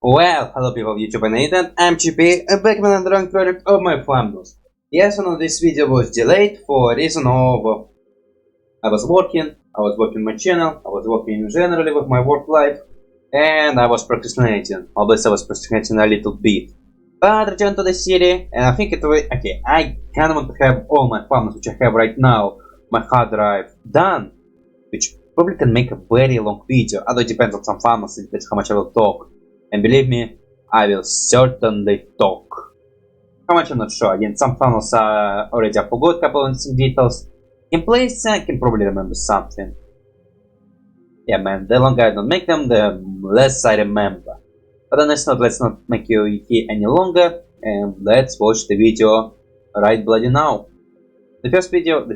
Well, hello people of YouTube and internet, I'm GP, back with another wrong project of my thumbnails. Yes, I know this video was delayed for a reason of I was working my channel, I was working generally with my work life, and I was procrastinating. Obviously I was procrastinating a little bit. But return to the city, and I think it will, okay, I kinda want to have all my thumbnails which I have right now, my hard drive, done, which probably can make a very long video, although it depends on some thumbnails, it depends how much I will talk. And believe me, I will certainly talk. How much I'm not sure. Again, some funnels are already I forgot a couple of details. In place, I can probably remember something. Yeah, man, the longer I don't make them, the less I remember. But on this note, let's not make you here any longer, and let's watch the video right bloody now. The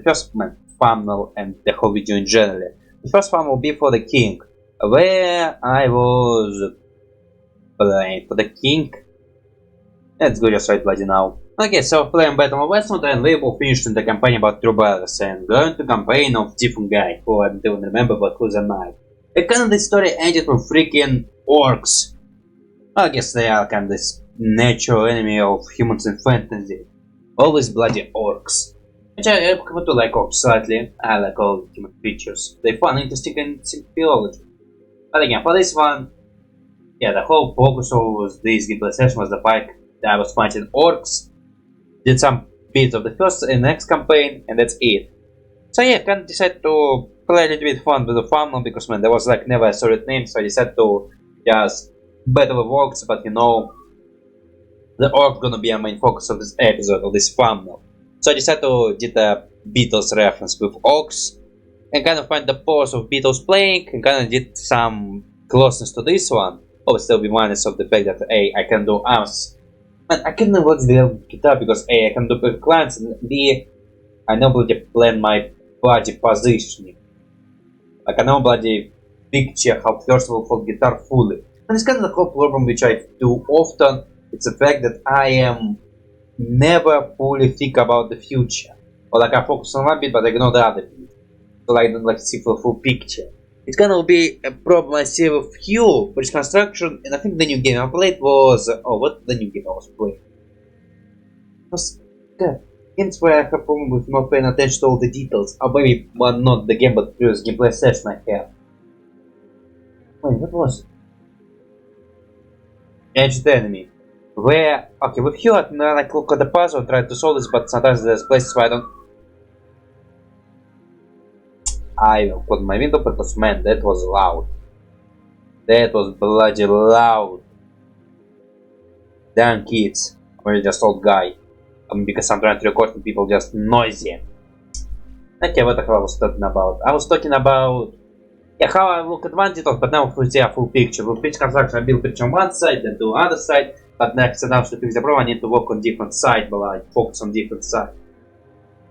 first funnel and the whole video in general. The first funnel will be for the king, where I was playing for the king. Let's go just right bloody now. Okay, so playing Battle of Wesnoth, and we will finish in the campaign about True Brothers and going to campaign of different guy who I don't remember, but who's a knight. And kind of the story ended with freaking orks. I guess they are kind of this natural enemy of humans in fantasy. Always bloody orks. Which I come to like orks slightly. I like all human creatures. They're fun, interesting, and theology. But again, for this one, yeah, the whole focus of this gameplay session was the fact that I was fighting orks, did some bits of the first and next campaign, and that's it. So yeah, I kind of decided to play a little bit fun with the funnel because man, there was like never a solid name, so I decided to just battle with orks, but you know, the orc gonna be a main focus of this episode, of this funnel. So I decided to did a Beatles reference with orcs, and kind of find the pose of Beatles playing, and kind of did some closeness to this one. Obviously, will be minus of the fact that A, I can do arms, and I can never the guitar because A, I can do perfect lines, and B, I know bloody plan my body positioning. Like I know bloody picture how first will hold guitar fully. And it's kind of the whole problem which I do often. It's the fact that I am never fully think about the future, or like I focus on one bit but I ignore the other bit, so like I don't like see for full picture. It's gonna be a problem I see with Fuel, which construction, and I think the new game I played was what the new game I was playing? It was games where I have problem with not paying attention to all the details. Or maybe one not the game but previous gameplay session I have. Wait, what was it? Edged Enemy. Where okay with Fuel I can like look at the puzzle, try to solve this, but sometimes there's places where I don't. I will put my window because man, that was loud. That was bloody loud. Damn kids. Or just old guy. Because I'm trying to record and people just noisy. Okay, what the hell I was talking about? I was talking about yeah, how I look at one detail, but now we see a full picture. With pitch construction I build picture on one side, then do other side, but next now to fix the problem I need to work on different side, but I focus on different side.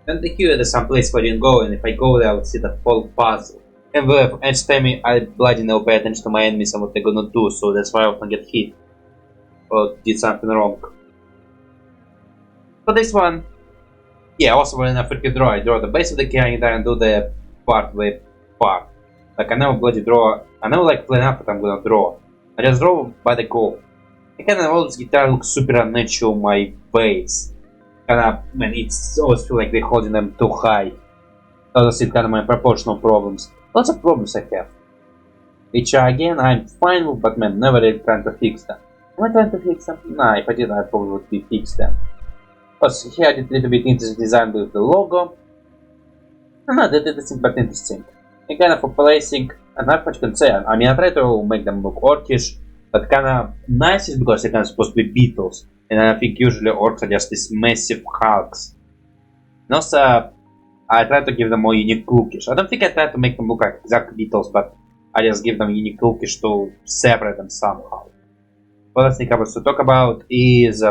And here there's some place where you can go, and if I go there I will see the whole puzzle. And with each time I bloody never pay attention to my enemies and what they're gonna do, so that's why I often get hit. Or did something wrong. For this one, yeah, also when I freaking draw, I draw the base of the character and do the part with part. Like I never bloody draw, I never like plan out what I'm gonna draw. I just draw by the goal. I kinda all this guitar looks super unnatural, my base. Kinda, man, it's always feel like they're holding them too high. Those are kinda my proportional problems. Lots of problems I have. Which again, I'm fine with, but man, never really trying to fix them. Am I trying to fix them? Nah, if I did, I probably would be fix them. Because here I did a little bit interesting design with the logo. No, that is but interesting. And kind of for placing, and not much concern. I mean, I try to make them look orkish, but kinda nice is because they're kinda supposed to be Beatles. And I think usually orcs are just these massive hulks. And also, I try to give them more unique lookish. I don't think I try to make them look like exact Beatles, but I just give them unique lookish to separate them somehow. What I think I was to talk about is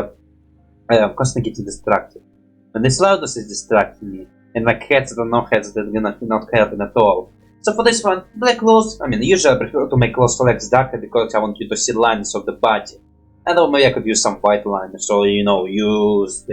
constantly getting distracted. When this loudness is distracting me, and like headset or no headset, they're gonna not helping at all. So for this one, black clothes, I mean, usually I prefer to make clothes legs darker because I want you to see lines of the body. And then maybe I could use some white liners, so you know, use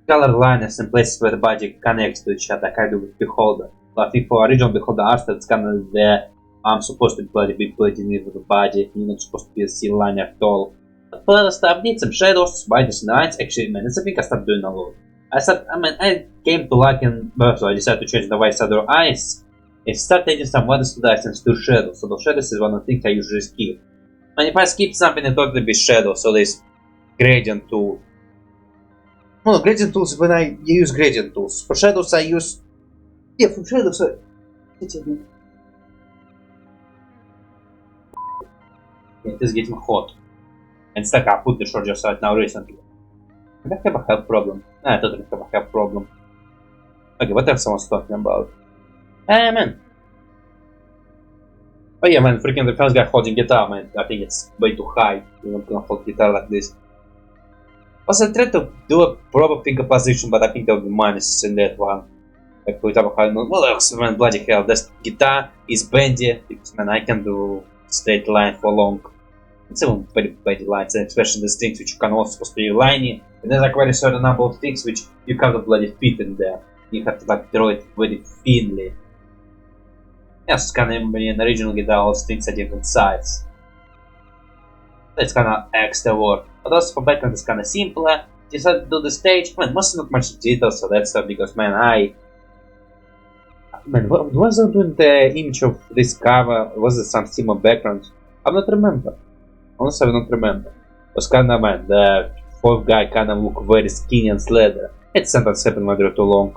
color liners in places where the body connects to each other, like I do with Beholder. But I think for original Beholder art, it's kind of the I'm supposed to be bloody big bloody with the body, you're not supposed to be a sea line at all. But first I need some shadows, bodies and eyes. Actually, man, it's a thing I started doing a lot. I came to liking, so I decided to change the white shadow eyes. And start adding some bodies to the eyes and to shadows. So the shadows is one of the things I usually skip. And if I skip something, it totally be shadow, so there's gradient tool. Well, gradient tools when I use gradient tools. For shadows I use... Yeah, for shadows I... It is getting hot. And stuck, I put the shorters right now recently. I don't have a health problem. No, I totally have a health problem. Okay, what else someone's talking about? Man. Oh yeah, man, freaking the first guy holding guitar, man. I think it's way too high. You're not gonna hold guitar like this. Also, I tried to do a proper finger position, but I think there will be minuses in that one. Like, for example, well, man, bloody hell, this guitar is bendy, because, man, I can do straight line for long. It's even very bendy lines, and especially the strings which you can also supposed to be lining. And there's like very certain number of things which you can't bloody fit in there. You have to like draw it very thinly. Yes, it's kind of an original guitar, all strings are different size. That's kind of extra work. But also for background it's kind of simpler. Decided to do the stage, man, mostly not much details so that stuff because man, what was I doing the image of this cover? Was it some similar background? I don't remember. Honestly, I don't remember. It was kind of, man, the fourth guy kind of look very skinny and slender. It's sometimes happen when they're too long.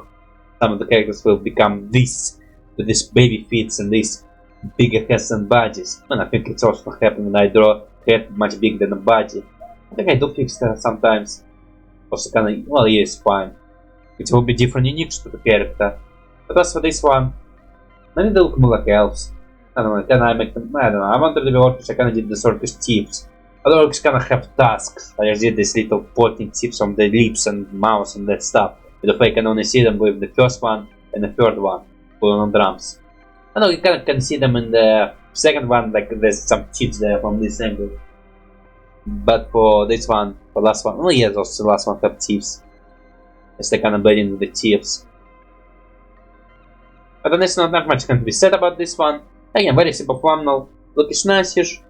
Some of the characters will become this, with these baby feet and these bigger heads and bodies. And I think it's also happening when I draw head much bigger than a body. I think I do fix that sometimes. Also kind of, well, yeah, it's fine. It will be different unique to the character. But as for this one, maybe they look more like elves. I don't know, can I make them, I don't know, I wanted to be orcs, I kinda did the circus tips. Other orcs kinda have tasks. I just did these little pointing tips on the lips and mouths and that stuff. With the I can only see them with the first one and the third one, pulling on drums. I know you kinda can see them in the second one, like there's some tips there from this angle. But for this one, for last one, oh yeah, also the last one have tips. It's like kinda blending with the tips. But then there's not much can be said about this one. Again, very simple thumbnail. Lookish nice-ish.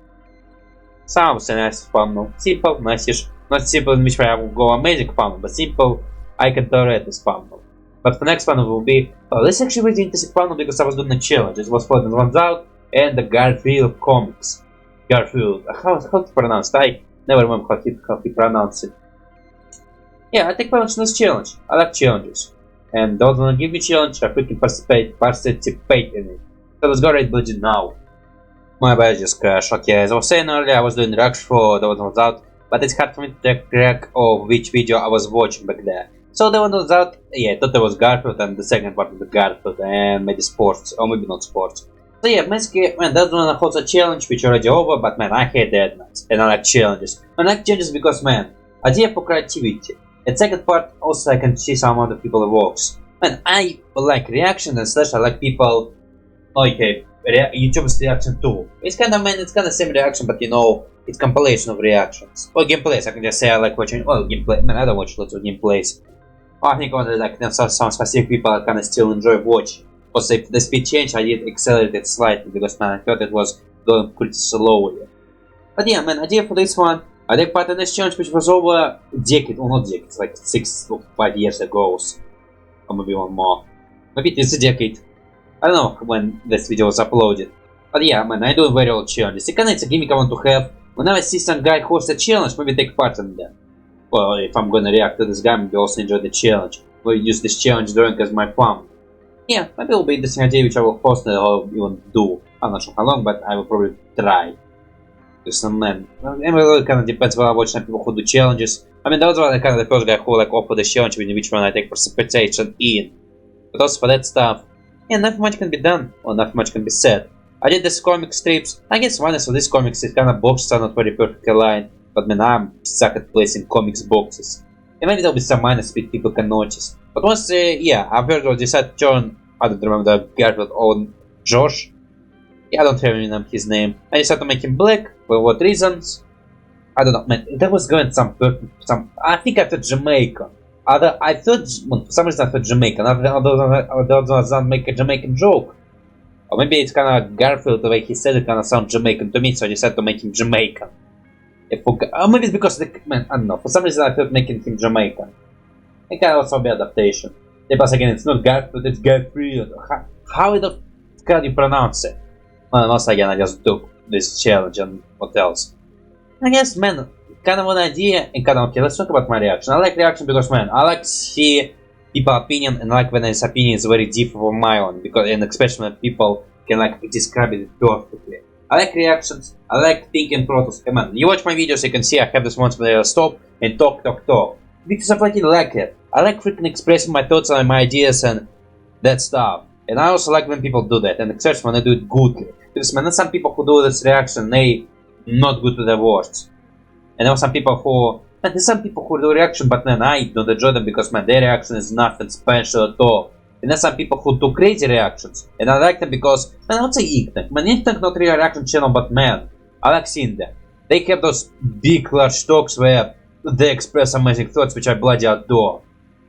Sounds a nice thumbnail. Simple, nice-ish. Not simple in which way I will go amazing thumbnail, but simple, I can tolerate this thumbnail. But the next one will be, well, this actually really interesting thumbnail because I was doing a challenge. It was for the ones out and the Garfield comics. Garfield, how to pronounce it? I never remember how he pronounced it. Yeah, I take part in this challenge. I like challenges. And those wanna give me challenge, I freaking participate in it. So let's go right budget now. My bad, just crashed. Okay, as I was saying earlier, I was doing reaction for the one that was out, but it's hard for me to take track of which video I was watching back there. So the one that was out, yeah, I thought it was Garfield and the second part of the Garfield and maybe sports, or maybe not sports. So yeah, basically, man, that one holds a challenge which already over, but man, I hate deadlines and I like challenges. I like challenges because man, idea for creativity. And second part, also I can see some other people works. Man, I like reaction and slash I like people. Okay, YouTube's reaction too. It's kind of, man, it's kind of same reaction, but you know, it's compilation of reactions. Or gameplays, I can just say I like watching, well, gameplay, man, I don't watch lots of gameplays. I think only like some specific people I kind of still enjoy watching. Also, if the speed change, I did accelerate it slightly, because man, I thought it was going pretty slowly. But yeah, man, idea for this one, I take part in this challenge which was over a decade, or not decade, like 6 or 5 years ago, or maybe one more. Maybe it's a decade. I don't know when this video was uploaded. But yeah, man, I do very old challenges. It's a gimmick I want to have. Whenever I see some guy host a challenge, maybe take part in them. Well, if I'm gonna react to this guy, maybe also enjoy the challenge. Or use this challenge during as my fun. Yeah, maybe it will be an interesting idea which I will post or even do. I'm not sure how long, but I will probably try. Because man, it really kind of depends when I watch some people who do challenges. I mean, that was kind of the first guy who like offered the challenge in which one I take precipitation in. But also for that stuff, yeah, nothing much can be done, or nothing much can be said. I did this comic strips. I guess one of these comics is kind of boxes are not very perfectly aligned, but man, I'm stuck at placing comics boxes. And maybe there'll be some minor speed people can notice. But once, yeah, I've heard of decided to turn, I don't remember the Garfield on Josh. Yeah, I don't remember his name. I decided to make him black. For what reasons? I don't know, man. That was going some. I think I thought Jamaica. I thought, well, for some reason I thought Jamaican. I don't make a Jamaican joke. Or maybe it's kind of Garfield, the way he said it kind of sounds Jamaican to me, so I decided to make him Jamaican. Or maybe it's because I don't know, for some reason I thought making him Jamaican. It can also be adaptation. Plus again, it's not Garfield, it's Garfield. How the fuck do you pronounce it? Well, once again, I just took this challenge and what else? I guess, man, kind of an idea and kind of, okay, let's talk about my reaction. I like reaction because, man, I like to see people's opinion and I like when his opinion is very different from my own, because, and especially when people can like describe it perfectly. I like reactions, I like thinking process. Come on, you watch my videos, you can see I have this once where I stop and talk. Because I fucking like it. I like freaking expressing my thoughts and my ideas and that stuff. And I also like when people do that, and especially when they do it goodly. Because man, some people who do this reaction, they not good with their words. And there are some people who, man, there's some people who do reaction, but man, I don't enjoy them because man, their reaction is nothing special at all. And there's some people who do crazy reactions, and I like them because, man, I would say Igtank. Man, Igtank not really a reaction channel, but man, I like seeing them. They have those big, large talks where they express amazing thoughts, which I bloody adore.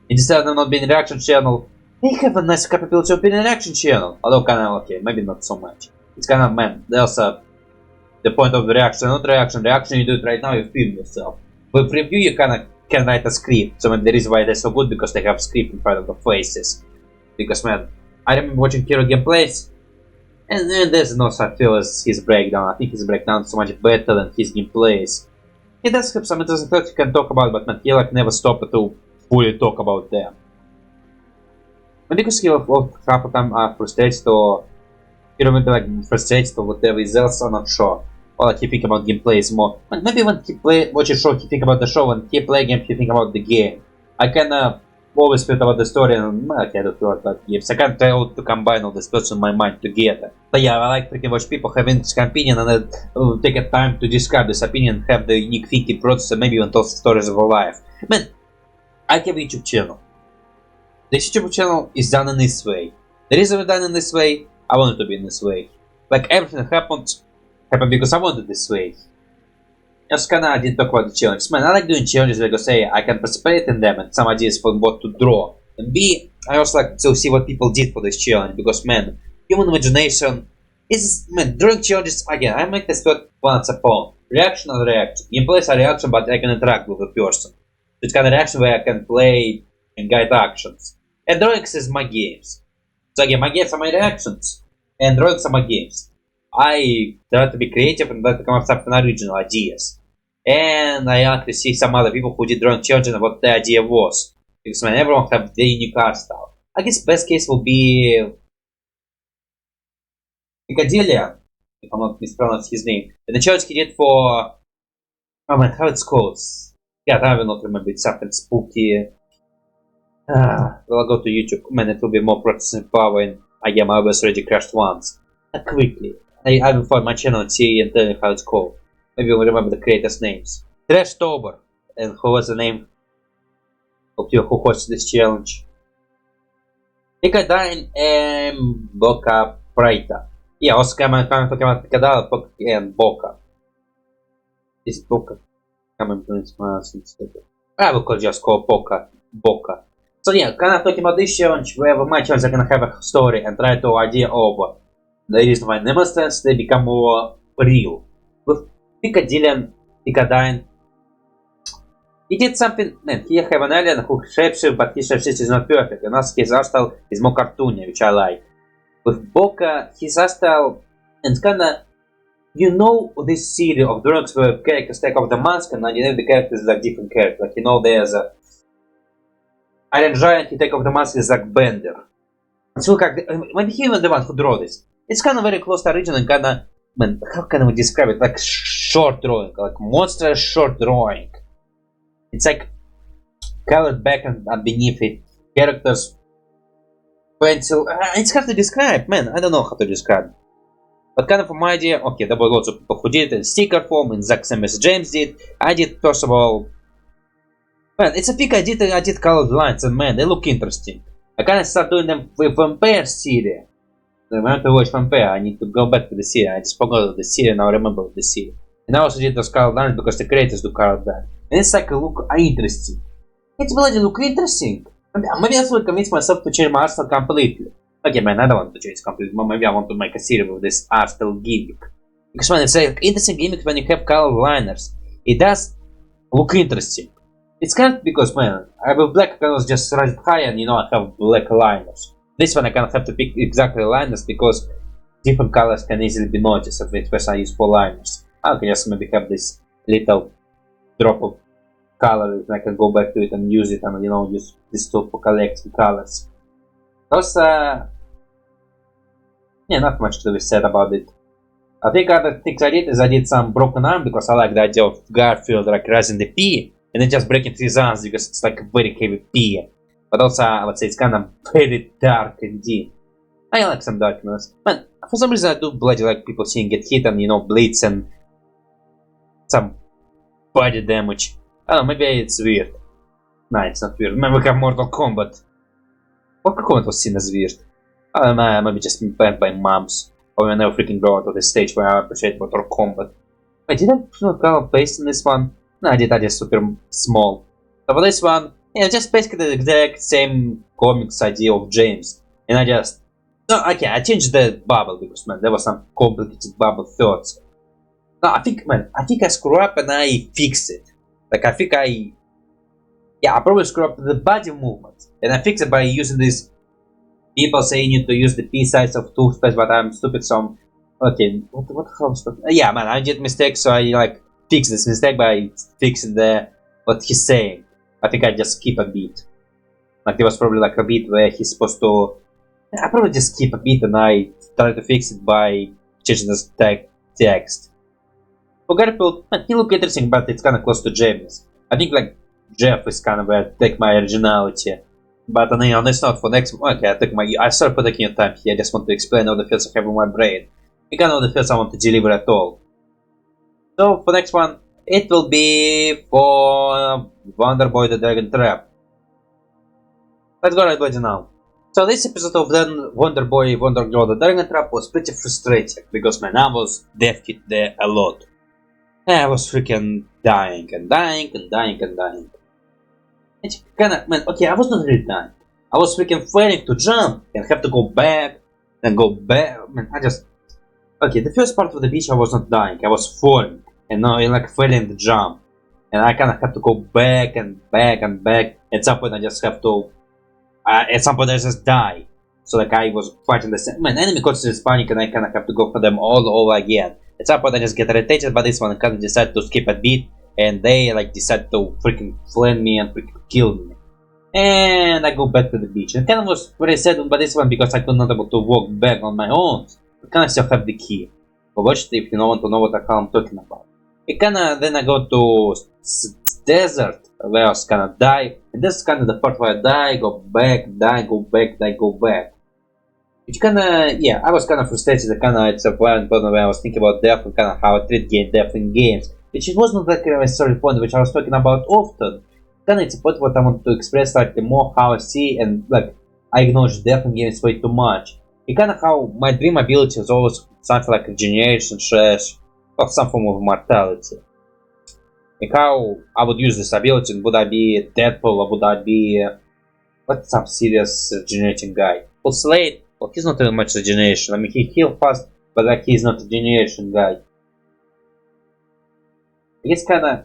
Instead of them not being a reaction channel, they have a nice capability of being a reaction channel. Although kind of okay, maybe not so much. It's kind of, man, there's the point of the reaction, not reaction. Reaction you do it right now, you film yourself. With review you kind of can write a script. So maybe the reason why they're so good because they have script in front of the faces. Because man, I remember watching Hero gameplays, and there's no such feel as his breakdown. I think his breakdown is so much better than his gameplays. He does have some interesting thoughts you can talk about, but man, he like never stopped to fully talk about them. Maybe because he half the time are frustrated or he remember like frustrated or whatever else, I'm not sure. Or like he think about gameplays more. But maybe when he watch a show, he think about the show. When he play a game, he think about the game. I kinda always feel about the story and I can't feel about games. I can't try to combine all this thoughts in my mind together. But yeah, I like freaking watch people having this opinion and then take a time to describe this opinion, have the unique thinking process and maybe even tell stories of our life. Man, I have a YouTube channel. This YouTube channel is done in this way. The reason it's done in this way, I want it to be in this way. Like everything happened because I wanted this way. Just kinda I didn't talk about the challenges. Man, I like doing challenges because A, I can participate in them and some ideas for what to draw. And B, I also like to see what people did for this challenge because man, human imagination is, man, drawing challenges again. I make this thought once upon. Reaction or reaction. Gameplays are reaction, but I can interact with the person. It's kind of reaction where I can play and guide actions. And drawings is my games. So again, my games are my reactions. And drawings are my games. I try to be creative and try to come up with some original ideas. And I actually see some other people who did drawing challenges and what the idea was. Because man, everyone have their unique art style. I guess best case will be Piccadilly, if I'm not mispronouncing his name. And the challenge he did for, oh man, how it's called? Yeah, I will not remember. It's something spooky. Well, I'll go to YouTube. Man, it will be more processing power. And again, I was already crashed once. Quickly, I will find my channel and see and tell you how it's called. Maybe you'll remember the creators' names. Trashtober, and who was the name of you who hosted this challenge? Piccadilly and Boca Preta. Yeah, also come talking about Piccadilly and Boca. This Boca. Come and pronounce it. I will just call Boca. So yeah, kind of talking about this challenge, where my challenge are gonna have a story and try to idea over the reason why demonstrations they become more real. With Piccadilly, he did something, man, he have an alien who shapeshift, but his shapeshift is not perfect, and also his art style is more cartoony, which I like. With Boca, his art style, and kinda, you know this series of drawings where characters take off the mask, and underneath the characters is like different characters, like you know there's a Iron Giant, he take off the mask is like Bender. So like, maybe he even the one who draw this. It's kind of very close to original and kind of, man, how can we describe it? Like short drawing, like monstrous short drawing. It's like colored back and beneath it, characters, pencil. It's hard to describe, man. I don't know how to describe. But kind of my idea. Okay, there were lots of people who did it in sticker form, in exact same as James did. I did first of all. Man, it's a pick I did colored lines, and man, they look interesting. I kind of start doing them with Vampire series. I want to watch Vampire, I need to go back to the series. I just forgot the series, now I remember the series. And I also did those colored lines because the creators do colored lines. And it's like, look interesting. It's bloody look interesting. Maybe I will convince myself to change my art style completely. Okay, man, I don't want to change completely. Maybe I want to make a series with this Arstel gimmick. Because when it's an interesting gimmick when you have color liners, it does look interesting. It's kind of because, man, I have black colors just right high and, I have black liners. This one I kind of have to pick exactly liners because different colors can easily be noticed, especially I use for liners. I can just maybe have this little drop of color and I can go back to it and use it and, use this tool for collecting colors. Also, not much to be said about it. I think other things I did is I did some broken arm because I like the idea of Garfield like raising the P and then just breaking his arms because it's like a very heavy P. But also, I would say it's kind of very dark and deep. I like some darkness. But for some reason I do bloody like people seeing get hit and bleeds and some body damage. I don't know, maybe it's weird. Nah, it's not weird. Maybe we have Mortal Kombat. Mortal Kombat was seen as weird. I don't know, maybe just banned by moms. Or when I freaking go out of the stage where I appreciate Mortal Kombat. I didn't put color paste in this one. No, I just super small. So for this one, just basically the exact same comics idea of James. And I just... No, okay, I changed the bubble because, man, there was some complicated bubble thoughts. No, I think I screw up and I fix it. Like, I think I probably screw up the body movement. And I fix it by using this... People say you need to use the P size of toothpaste, but I'm stupid, so I'm... Okay, what the hell was that? Yeah, man, I did mistake, so I, fix this mistake by fixing what he's saying. I think I just skip a beat. Like, there was probably, a beat where he's supposed to... I probably just skip a beat and I try to fix it by changing this text. For Garfield, he look interesting, but it's kind of close to James. I think, Jeff is kind of where I take my originality. But it's not for next. Okay, I sorry for taking your time here. I just want to explain all the fields I have in my brain. You can know the fields I want to deliver at all. So for next one, it will be for Wonder Boy the Dragon Trap. Let's go right bloody now. So this episode of the Wonder Boy Wonder Girl the Dragon Trap was pretty frustrating because man, I was death hit there a lot. I was freaking dying and dying and dying and dying. It's kinda, man, okay, I was not really dying. I was freaking failing to jump and have to go back and go back. Man, okay, the first part of the beach I was not dying. I was falling and now I failing the jump. And I kinda have to go back and back and back. At some point I just have to, at some point I just die. So I was fighting the same, man, enemy causes panic and I kinda have to go for them all over again. At some point I just get irritated by this one and kinda decide to skip a beat. And they decide to freaking flame me and freaking kill me. And I go back to the beach. And kind of was very sad by this one because I could not able to walk back on my own. But kind of still have the key. But watch it if you don't want to know what the hell I'm talking about. Then I go to desert where I was kinda die. And this is kinda the part where I die, go back, die, go back, die, go back. Which kinda, I was kinda frustrated. It's a point where I was thinking about death and kinda how I treat death in games. Which it wasn't a story point which I was talking about often. Kinda it's a point what I want to express the more how I see and I acknowledge death in games way too much. It kinda how my dream ability is always something like regeneration, trash, or some form of mortality. And how I would use this ability, would I be Deadpool or would I be what's some serious regenerating guy? Well, Slade, well he's not even much regeneration. I mean he heals fast, but he's not a regeneration guy. It's kinda...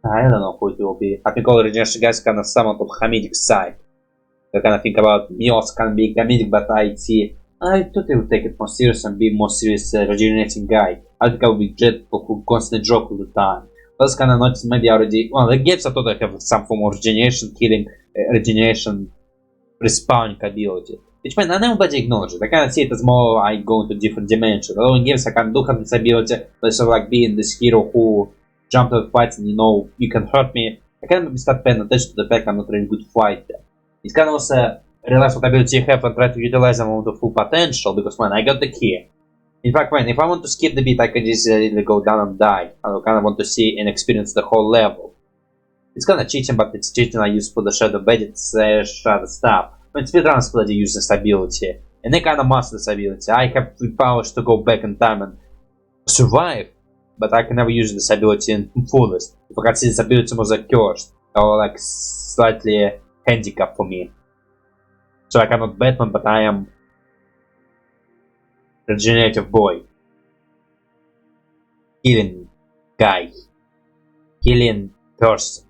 I don't know who it will be. I think all regeneration guys kinda somewhat of comedic side. I kinda think about me also can be comedic, but I thought I would take it more serious and be more serious regenerating guy. I think I would be Deadpool who constantly joke all the time. But that's kinda not maybe already... Well, the games I thought I have some form of regeneration, killing, regeneration, respawning ability. Which man, I nobody acknowledges it. I kinda see it as more I go into different dimensions. Although in games I kinda do have this ability, but it's sort of being this hero who jump to the fights and you can hurt me. I can maybe start paying attention to the fact I'm not a really good fighter. It's kind of also realize what ability you have and try to utilize them to full potential because man, I got the key. In fact, man, if I want to skip the beat, I can just go down and die. I kind of want to see and experience the whole level. It's kind of cheating, but it's cheating I use for the shadow bandit shadow stuff. When speedrunners bloody use this ability, and they kind of master this ability. I have the powers to go back in time and survive. But I can never use this ability in fullest. If I can see this ability was cursed or slightly handicapped for me. So I cannot Batman, but I am Regenerative boy. Killing guy. Killing person.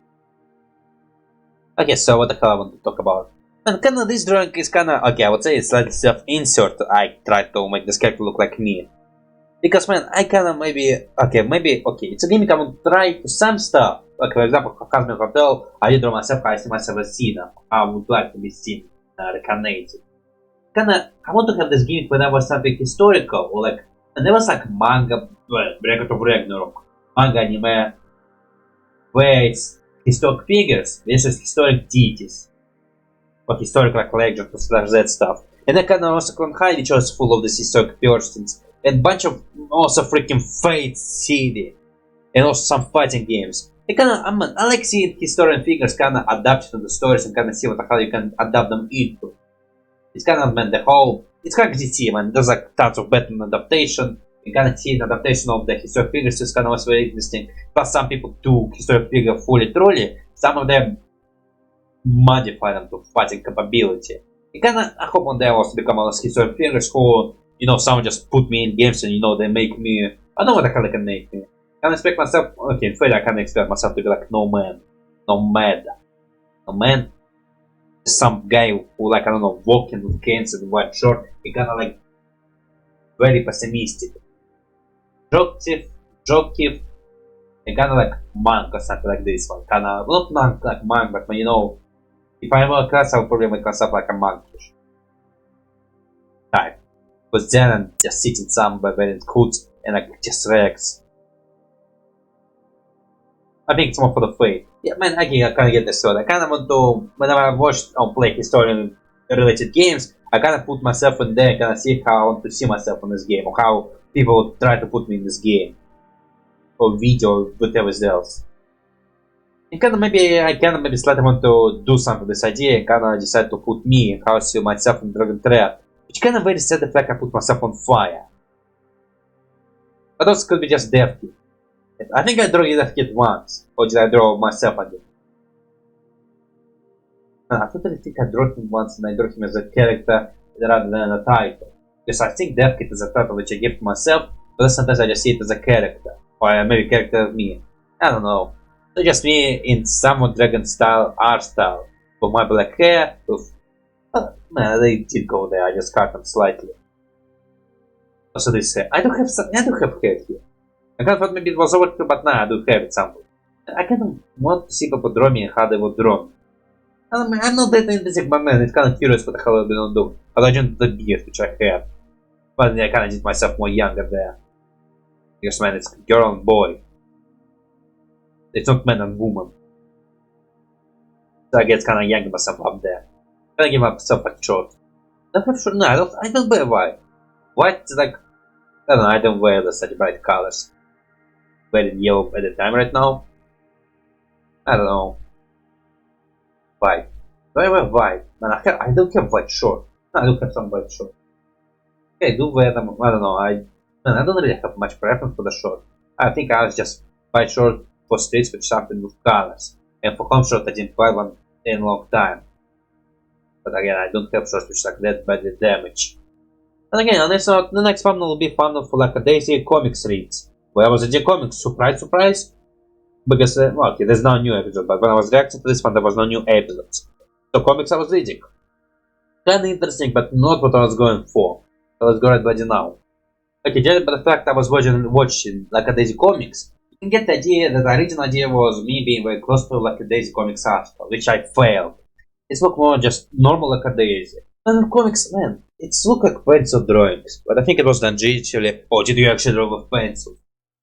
Okay, so what the hell I want to talk about? And kinda this drawing is kinda, okay, I would say it's like self-insert. I tried to make this character look like me. Because man, I kinda maybe, okay, it's a gimmick I want to try to some stuff. Like for example, Hazbin Hotel, I did draw myself how I see myself as seen. I would like to be seen, reincarnated. Kinda, I want to have this gimmick when I was something historical, or like, and there was like manga, Bracket of Ragnarok, manga anime, where it's historic figures versus historic deities. Or historic like legend or slash that stuff. And I kinda also Clone High, which was full of these historic persons. And bunch of also freaking Fate City. And also some fighting games. I like seeing historian figures kinda adapted to the stories and kinda see what the hell you can adapt them into. It's kind of, man, the whole, it's kind of DC, man, there's like tons of Batman adaptation. You kinda see the adaptation of the historic figures is kinda was very interesting. Plus some people took historic figure fully truly, some of them modify them to fighting capability. I hope one day I also become one of those historic figures who, you know, someone just put me in games and, you know, they make me, I don't know what the hell they can make me. I can expect myself, okay, in Freddy I can expect myself to be like no man. Some guy who, like, I don't know, walking with canes and white short, he kinda like very pessimistic. Jokiv, and kinda like monk or something like this one. Kinda, not monk like monk, but you know, if I were a class, I would probably make myself like a monkish type. But then I'm just sitting somewhere wearing hoods and like just relax. I think it's more for the fate. Yeah, man, I kinda get this story. I kinda want to, whenever I watch or play historian related games, I kinda put myself in there and kinda see how I want to see myself in this game, or how people try to put me in this game. Or video, or whatever else. And kinda maybe slightly want to do something with this idea and kinda decide to put me, how I see myself in Dragon Thread. Which kinda very sad the fact I put myself on fire. But also could be just death kit. I think I drew death kit once. Or did I draw myself again? I totally think I drew him once and I drew him as a character rather than a title. Because I think death kit is a title which I give to myself, but sometimes I just see it as a character. Or maybe character of me. I don't know. So just me in somewhat dragon style, art style. With my black hair, with... man, they did go there, I just cut them slightly. Also this hair. I do have hair here. I kind of thought maybe it was overkill, but nah, I do have it somewhere. I kind of want to see people draw me and how they would draw me. I'm not that interested, but man, it's kind of curious what the hell they don't do. Although I didn't do the beard, which I have. But I kind of did myself more younger there. Because man, it's girl and boy. It's not man and woman. So I get kind of young myself up there. I give myself a short. I don't wear white. White is like, I don't know, I don't wear such bright colors. Wearing yellow at the time right now. I don't know. White. Do I wear white? Man, I don't have white short. No, I do have some white short. Okay, I do wear them, I don't know, I don't really have much preference for the short. I think I was just white short for streets with something with colors. And for home short I didn't buy one in a long time. But again, I don't have shorts which like that badly damage. And again, on this note, the next thumbnail will be thumbnail for LACKADAISY comics reads. Where I was at comics, surprise. Because, well, okay, there's no new episode, but when I was reacting to this one, there was no new episodes. So comics I was reading. Kinda interesting, but not what I was going for. So let's go right bloody now. Okay, just by the fact I was watching LACKADAISY comics, you can get the idea that the original idea was me being very close to LACKADAISY comics article, which I failed. It's look more just normal LACKADAISY. And comics, man, it's look like pencil drawings, but I think it was done digitally. Or did you actually draw with pencils?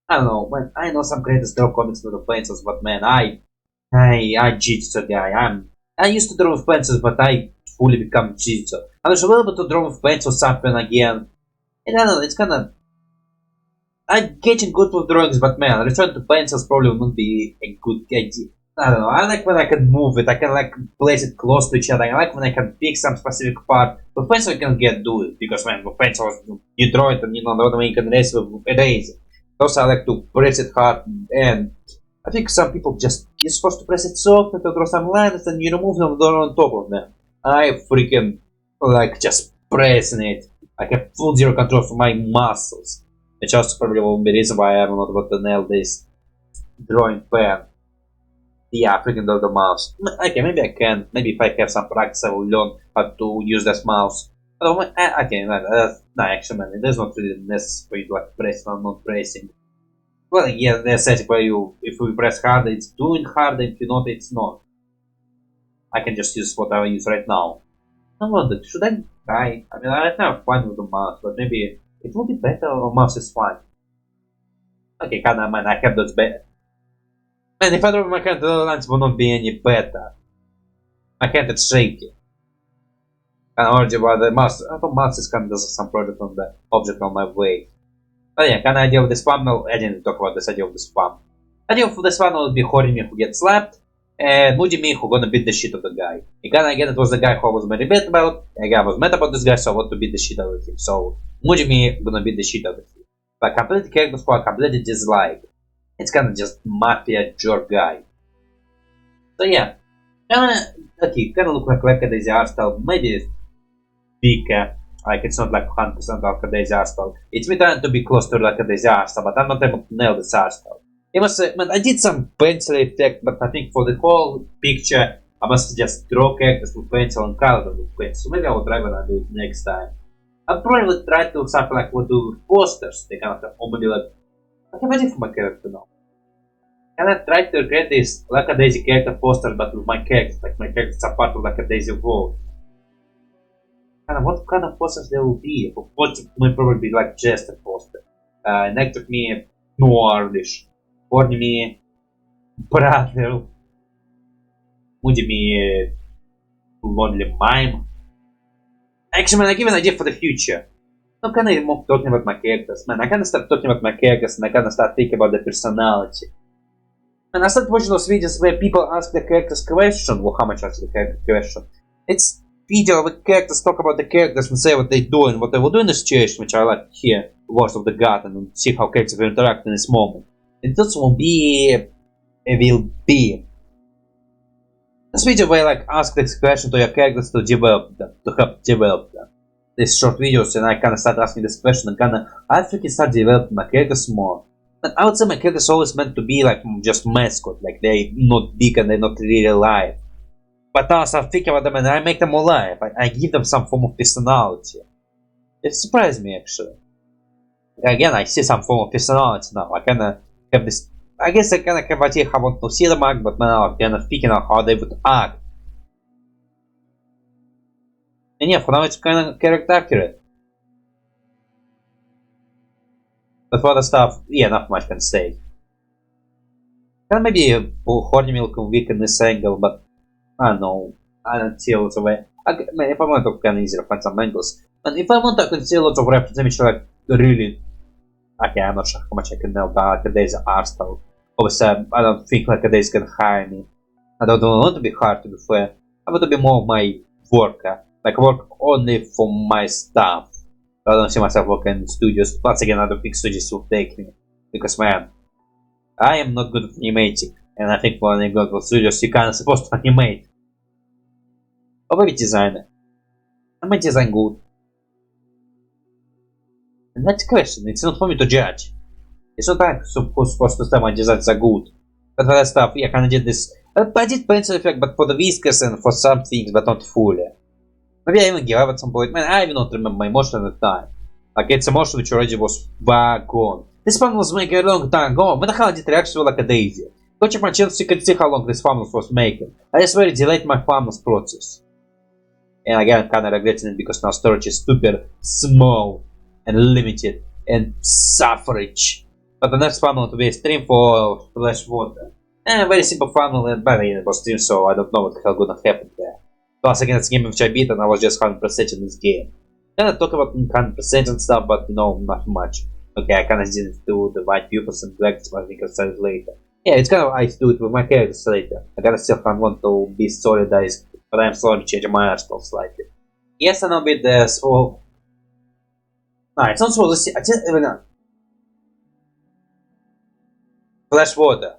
I don't know, man, I know some creators draw comics with the pencils, but man, I jitsu guy. I used to draw with pencils, but I fully become jitsu. I was able to draw with pencils something again. And I don't know, it's kinda... I'm getting good with drawings, but man, return to pencils probably wouldn't be a good idea. I don't know, I like when I can move it, I can like place it close to each other, I like when I can pick some specific part. With pencil I can do it, because man, with pencils you draw it and you know, the other way you can erase it with eraser. Also I like to press it hard, and I think some people just, you're supposed to press it softly to draw some lines and you remove them on top of them. I freaking like just pressing it. I have full zero control for my muscles. Which also probably will be the reason why I'm not able to nail this drawing pen. Yeah, freaking love the mouse. Okay, maybe I can. Maybe if I have some practice, I will learn how to use this mouse. Okay, no, actually, man, there's not really necessary for you to like press or not pressing. Well, yeah, there's a setting where if we press harder, it's doing harder. If you not, it's not. I can just use what I use right now. I wonder, should I try? I mean, I have fun with the mouse, but maybe it would be better or mouse is fine. Okay, kinda, man, I have those better. Man, if I drop my hand, the lines will not be any better. My hand is shaky. And already about the mouse, I thought mouse is kind of does some project on the object on my way. But yeah, kind of idea of the spam, no, I didn't talk about this idea of the spam. Idea of the spam would be Horimy who gets slapped, and Moody me who gonna beat the shit of the guy. And kinda again, it was the guy who I was very mad about, and I was mad about this guy, so I want to beat the shit out of him. So, Moody me gonna beat the shit out of him. But completely characters who I completely dislike. It's kinda just mafia jerk guy. So yeah, okay, kinda look like LACKADAISY art style, maybe bigger, like it's not like 100% LACKADAISY art style. It's me trying to be close to LACKADAISY art style, but I'm not able to nail this art style. I must say, man, I did some pencil effect, but I think for the whole picture, I must just draw characters with pencil and color them with pencil. So maybe I will try when I do it next time. I'll probably try to do something like what do with posters. They kind of have, or maybe like, I have idea for my character now. Can I try to create this LACKADAISY character poster, but with my characters, like my characters are part of LACKADAISY world. What kind of posters there will be? What will probably be like Jester poster. Next to me, Noirish. Warning me, brother. Moody me, lonely mime. Actually, man, I give an idea for the future. I'm kinda more talking about my characters, man. I kinda start talking about my characters and I kinda start thinking about the personality. And I started watching those videos where people ask the characters question. Well, how much ask the character question? It's video where characters talk about the characters and say what they do and what they will do in the situation, which I like to hear words of the god and see how characters will interact in this moment. And this will be this video where I like ask this question to your characters to develop them, to help develop them. These short videos, and I kinda start asking this question and I freaking start developing my characters more. And I would say my characters always meant to be like just mascot, like they not big and they're not really alive. But now I start thinking about them and I make them alive. I give them some form of personality. It surprised me actually. Again, I see some form of personality now. I kinda have this. I guess I kinda have idea how I want to see them act, but now I'm kinda thinking of how they would act. And yeah, for now it's kinda character accurate. But for other stuff, yeah, not much can say. Kinda maybe Horny can weaken this angle, but I don't know. I don't see lots of way. If I want to kinda easier find some angles. And if I want to can see lots of references, which like really. Okay, I'm not sure how much I can nail down LACKADAISY art style. Obviously, I don't think LACKADAISY can hire me. I don't want to be hard, to be fair. I want to be more of my worker. Like, work only for my stuff. I don't see myself working in studios. Once again, I don't think studios will take me. Because, man, I am not good at animating. And I think when you go to studios, you kinda supposed to animate. Or maybe designer. I might design good. And that's the question, it's not for me to judge. It's not like who's supposed to say my designs are good. But for that stuff, yeah, I kinda did this. I did pencil effect, but for the whiskers and for some things, but not fully. Maybe I even gave up at some point. Man, I even don't remember my emotion at the time. Like, it's a motion which already was far gone. This fan was making a long time ago. When the hell I did reaction like a daisy? Go check my channel so you can see how long this fan was making. I just very delayed my farmers process. And again, I'm kinda regretting it because now storage is super small and limited and suffrage. But the next funnel to be a stream for Flash Water. A very simple funnel and very stream, so I don't know what the hell gonna happen there. Plus again, it's a game which I beat and I was just 100% in this game. Kinda talk about 100% and stuff, but no, not much. Okay, I kinda didn't do the white pupils and black, so I think I'll start it later. Yeah, it's kind of I do it with my characters later. I gotta still want to be solidized, but I'm slowly changing my art style slightly. Yes, I know a bit the swole. No, it's not swole, I didn't even know. Flash Water.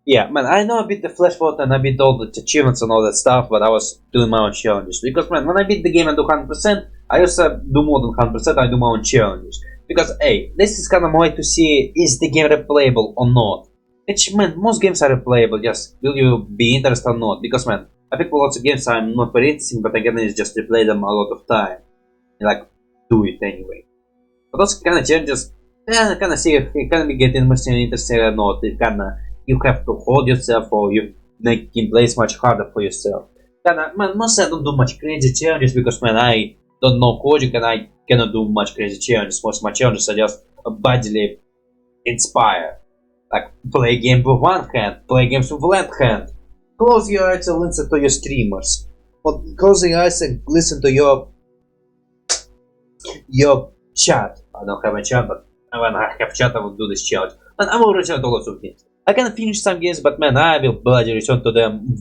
Yeah, man, I know I beat the Flash Vault and I beat all the achievements and all that stuff, but I was doing my own challenges. Because, man, when I beat the game and do 100%, I also do more than 100%, I do my own challenges. Because, hey, this is kind of my way to see, is the game replayable or not? Which, man, most games are replayable, just will you be interested or not? Because, man, I think for lots of games I'm not very interesting, but again, it's just replay them a lot of time. And, like, do it anyway. But those kind of challenges, yeah, kind of see if you can be getting much interesting or not. It kind of, you have to hold yourself or you make gameplays much harder for yourself. Kinda, man, mostly I don't do much crazy challenges because, man, I don't know coding and I cannot do much crazy challenges. Most of my challenges are just bodily inspired. Like, play a game with one hand, play games with left hand. Close your eyes and listen to your streamers. Or close your eyes and listen to your chat. I don't have a chat, but when I have chat I will do this challenge. And I will return to lots of games. I can finish some games, but man, I will bloody return to them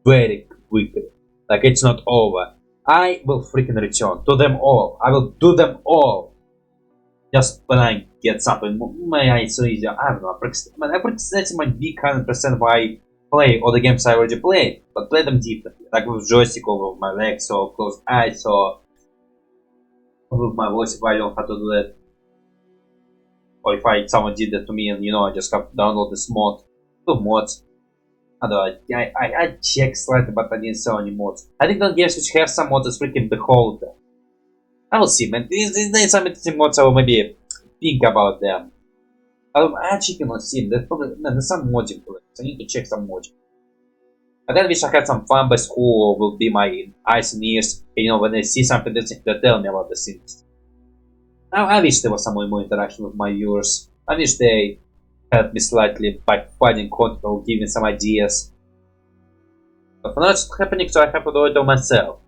very quickly. Like, it's not over. I will freaking return to them all. I will do them all. Just when I get something, my so easy. I don't know. I practice my big 100% why I play all the games I already played, but play them differently. Like with joystick or with my legs or closed eyes or with my voice if I don't have to do that. Or if someone did that to me and, you know, I just have to download this mod. Two mods. Although I checked slightly, but I didn't sell any mods. I think that games which have some mods is freaking Beholder. I will see, man. There's some interesting mods, I will maybe think about them. I actually cannot see them. There's some modding for it, so I need to check some modding. I then wish I had some fanboys who will be my eyes and ears. And, you know, when they see something interesting, they tell me about the things. I wish there was some more interaction with my viewers. I wish they helped me slightly by finding content or giving some ideas. But for now it's not happening, so I have to do it all myself.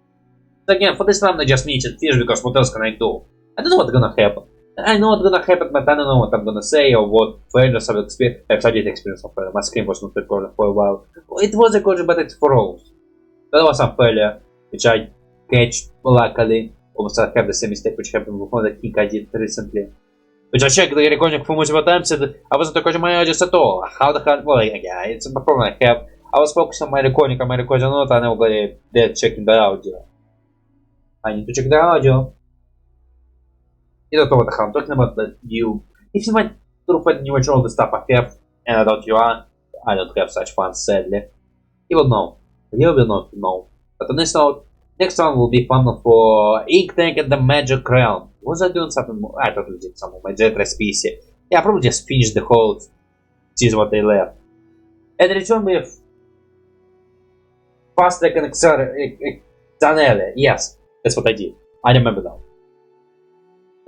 So again, for this time I just need to fish because what else can I do? I don't know what's gonna happen. I know what's gonna happen, but I don't know what I'm gonna say or what failures I will experience. Actually, I did experience a failure. My screen was not recorded for a while. It was recorded, but it froze. There was some failure, which I catch luckily. Almost I have the same mistake which happened with one thing I did recently. Which I checked the recording for multiple times and I wasn't recording my audio at all. How the hell? Well, yeah, it's a problem I have. I was focused on my recording not, and I was there checking the audio. I need to check the audio. You don't know what the hell I'm talking about, but if you might pretty much all the stuff I have, and I doubt you are, I don't have such fun, sadly. You will know. You will not know. But on this note, next one will be fun for Ink Tank and the Magic Realm. Was I doing something more? I probably did some of my Jet Race PC. Yeah, I probably just finished the whole season what they left. And return with Fast Track and Zanelle. Yes, that's what I did. I remember now.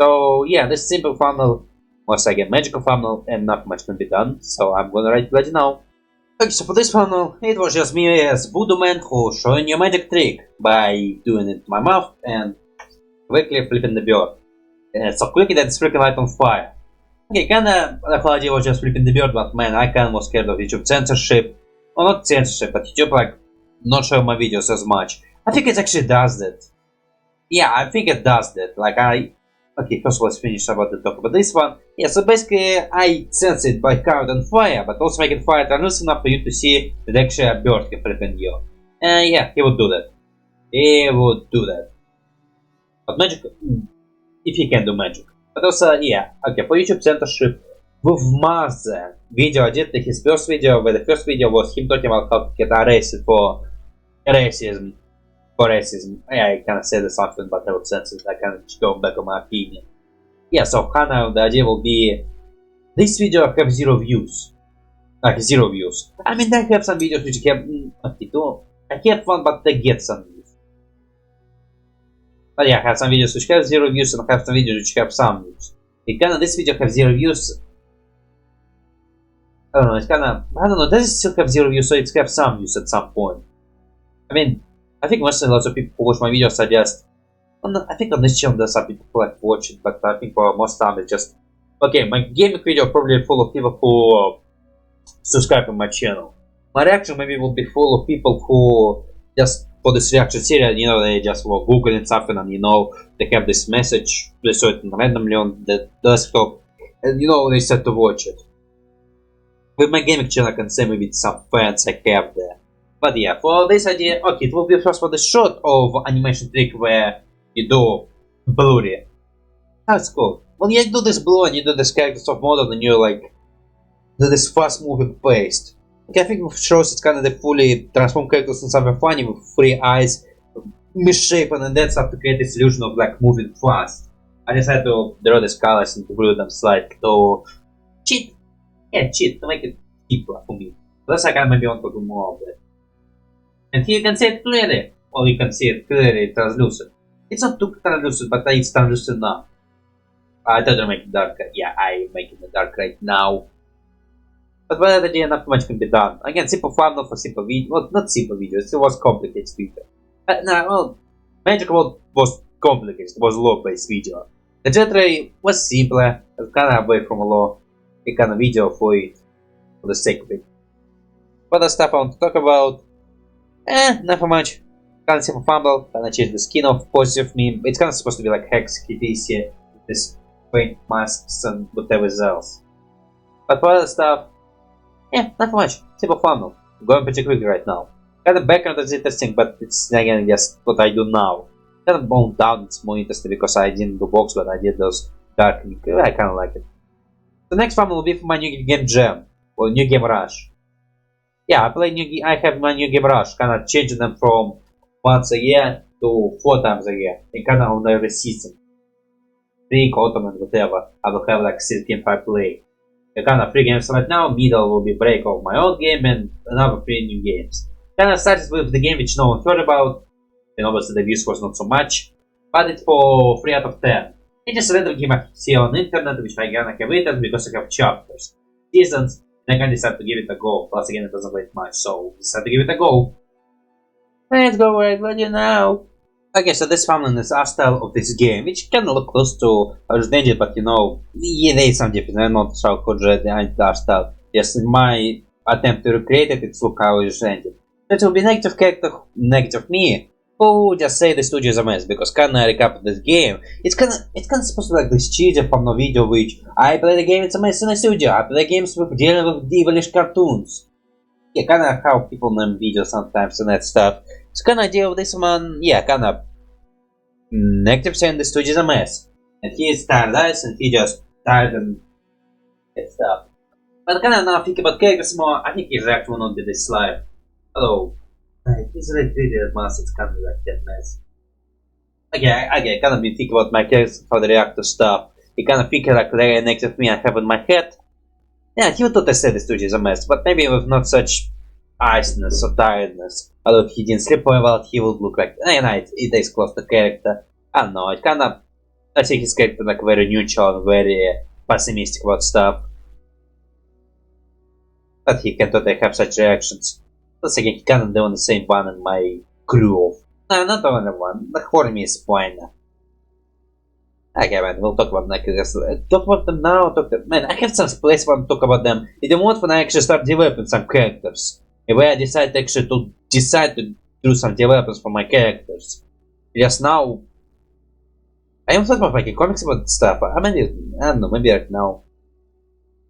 So yeah, this simple funnel was again magical funnel and not much can be done. So I'm gonna write bloody now. Okay, so for this funnel, it was just me as Voodoo Man who showing you a magic trick by doing it to my mouth and quickly flipping the bird. So quickly that it's freaking light on fire. Okay, kinda the whole idea was just flipping the bird, but man, I kinda was scared of YouTube censorship. Well, not censorship, but YouTube like not showing my videos as much. I think it actually does that. Yeah, I think it does that. Like okay, first let's finish about the talk about this one. Yeah, so basically I sense it by count on fire, but also making fire translucent enough for you to see that actually a bird can flipping you. Yeah, he would do that. He would do that. But magic, if he can do magic. But also, yeah, okay, for YouTube censorship, with Marza video I did his first video, where the first video was him talking about how to get arrested for racism. Yeah, I kinda said something, but I would censor it. I kinda go back on my opinion. Yeah, so kinda the idea will be this video have 0 views. Like 0 views. I mean, I have some videos which have I have one, but they get some views. But yeah, I have some videos which have 0 views and I have some videos which have some views. And kinda this video have 0 views. I don't know, it's kinda, I don't know, does it still have 0 views, so it's have some views at some point. I mean, I think mostly lots of people who watch my videos are just, I think on this channel there's some people who like watch it, but I think for most time it's just, okay, my gaming video probably full of people who subscribe to my channel. My reaction maybe will be full of people who just for this reaction series, you know, they just were googling something and you know, they have this message, they saw it randomly on the desktop, and you know, they said to watch it. with my gaming channel, I can say maybe some fans I have there. But yeah, for this idea, okay, it will be first for the shot of animation trick where you do blurry. How it's called? Well, you do this blue and you do this characters of model and you like do this fast moving paste. Okay, I think it shows it's kind of the fully transformed characters in something funny with 3 eyes, misshapen, and then stuff to create this illusion of like moving fast. I decided to draw these colors and to blur them slightly to cheat. Yeah, cheat, to make it cheaper for me. Plus I can maybe want to do more of it. And here you can see it clearly. Or you can see it clearly translucent. It's not too translucent, but it's translucent now. I thought I'd make it darker. Yeah, I'm making it dark right now. But by that idea, not much can be done. Again, simple fun, not for simple video. Well, not simple videos, it was complicated video. Well, Magic World was complicated, it was law-based video. The jet ray was simpler, kind of away from a law. A kind of video for it, for the sake of it. What other stuff I want to talk about? Not for much. Kind of simple fumble, kind of change the skin of positive meme. It's kind of supposed to be like Hex, KTC, this paint masks and whatever else. But for other stuff, not for much. Simple fumble. Going pretty quickly right now. Kind of background is interesting, but it's again just what I do now. Kind of boned down, it's more interesting because I didn't do box, but I did those dark. I kind of like it. The next fumble will be for my new game jam, or new game rush. Yeah, I have my new game rush, kind of changing them from once a year to 4 times a year, and kind of on every season. Spring, autumn, and whatever. I will have like 6 games I play. The kind of 3 games right now, middle will be break of my old game and another 3 new games. Kind of started with the game which no one heard about, and obviously the views was not so much, but it's for 3 out of 10. It is a random game I see on the internet, which I gonna have waited because I have chapters, seasons, and I can decide to give it a go. Plus again, it doesn't wait much, so decide to give it a go. Let's go right now. Okay, so this family is art style of this game, which can look close to Resident Evil, but you know, yeah, there is some difference. I'm not sure how the art style. Yes, in my attempt to recreate it, it's look how Resident Evil. It will be negative character, negative me. Who just say the studio is a mess, because kinda recap of this game. It's kinda supposed to be like this cheesy from the video which I play the game, it's a mess in the studio. I play games with dealing with devilish cartoons. Yeah, kinda how people name videos sometimes and that stuff. It's kinda idea of this one, yeah, kinda negative saying the studio is a mess. And he is tired eyes and he just tired and that stuff. But kinda now think about characters more, I think his reaction will not be this live. Hello. He's really pretty at once, it's kind of like that mess. Okay, kind of be think about my characters, how they react to stuff. You kind of think like Larry next to me I have in my head. Yeah, he would totally say the studio is a mess, but maybe with not such iceness or tiredness. Although if he didn't sleep very well, he would look like, it is close to character. I don't know, it kind of, I think his character like very neutral and very pessimistic about stuff. But he can totally have such reactions. Plus again, he kinda doing the same one in my crew of... No, not the only one. The Horny is fine. Okay, man, we'll talk about next. Talk about them now, man, I have some place where to talk about them. In the moment when I actually start developing some characters. Where I decide actually to do some developments for my characters. Just now... I am thought about making comics about stuff. I don't know, maybe right now.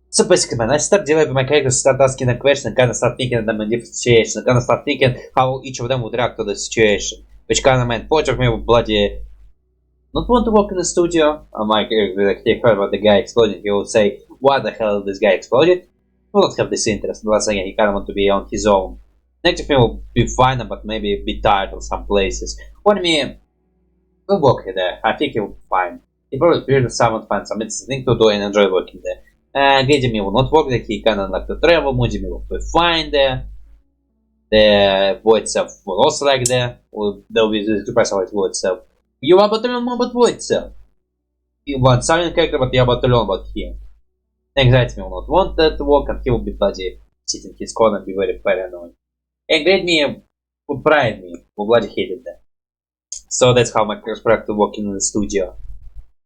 So basically, man, I start developing my characters, start asking them questions, and kind of start thinking of them in different situations, kind of start thinking how each of them would react to the situation. Which kind of, man, part of me would bloody not want to work in the studio. I'm like he heard about the guy exploding, he would say, what the hell this guy exploded? He will not have this interest, unless again, he kind of want to be on his own. Next of him will be fine, but maybe a bit tired of some places. What I mean, we'll work there, I think he will be fine. He probably figured someone find some interesting thing to do and enjoy working there. Gidimi will not work there, he kinda like to travel, Mujimi will be fine there. The Void Self will also like there. They'll be surprised how it Void Self. You are about to learn more about Void Self. You want silent character, but you are about to learn about him. Anxiety will not want that to work, and he will be bloody sitting in his corner and be very paranoid. And Great Me will pride me, will bloody hated that. So that's how my characters practice working in the studio.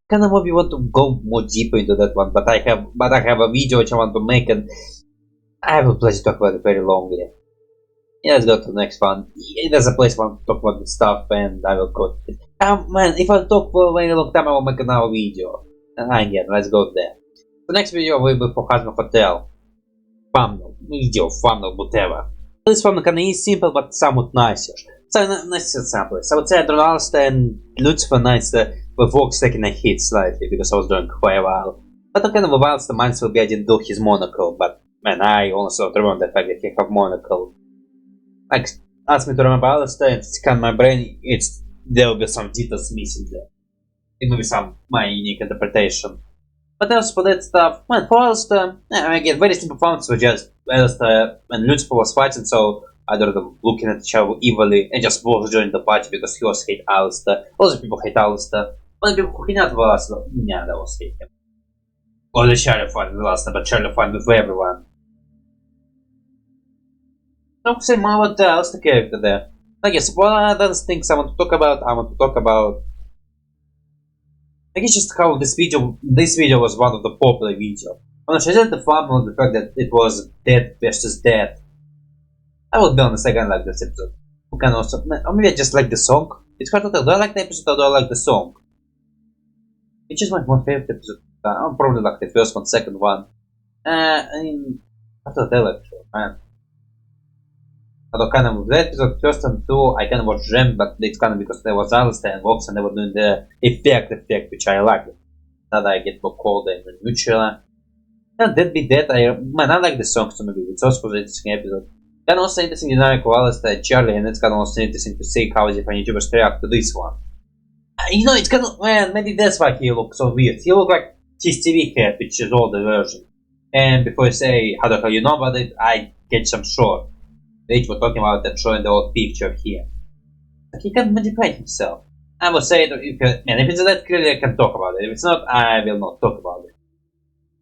Kinda maybe want to go more deeper into that one, but I have a video which I want to make, and I have a place to talk about it very longly. Yeah, let's go to the next one. There's a place I want to talk about the stuff, and I will go to it. Man, if I talk for a very long time, I will make another video. And again, let's go there. The next video will be for Hazbin Hotel. thumbnail, video, thumbnail, whatever. This thumbnail kinda is simple, but somewhat nicer. So, nice example. I would say Adrenalista and Lucifer nicer with Vox taking a hit slightly, because I was doing quite a while. But kind of whilst the Mines will be I didn't do his monocle, but man, I also remember the fact that he have monocle. Like, ask me to remember Alistair and scan my brain, there will be some details missing there. It will be some my unique interpretation. But else for that stuff, man, for Alistair, again, very simple functions were just Alistair and Lucifer was fighting, so either of them looking at each other evilly and just both joined the party because he was hate Alistair. Lots of people hate Alistair. Only people who cannot were Alistair, yeah, that was hate him. Or the Charlie fight with Alistair, but Charlie fight with everyone. So say more about the Alistair character there. I guess what other things I want to talk about, I guess just how this video was one of the popular videos. I'm not sure that the fun was the fact that it was dead versus dead. I will be honest, I kind of like this episode. You can also, or maybe I just like the song. It's hard to tell, do I like the episode or do I like the song? Which is my favorite episode. I'll probably like the first one, second one. I mean, I don't tell actually, man. Although kind of with that episode, first and two, I kind of watched them, but it's kind of because there was Alistair and Vox and they were doing the effect, which I liked. Now that I get more cold and neutral. And that be that, I like the songs to maybe, it's also an interesting episode. Kind of also interesting dynamic of Alistair and Charlie, and it's kind of also interesting to see how different YouTubers react to this one. You know, it's kind of, man, maybe that's why he looks so weird. He looks like his TV head, which is older version. And before you say, how the hell you know about it, I get some short. They were talking about that showing the old picture here. But he can't manipulate himself. I will say that if it's that clearly I can talk about it. If it's not, I will not talk about it.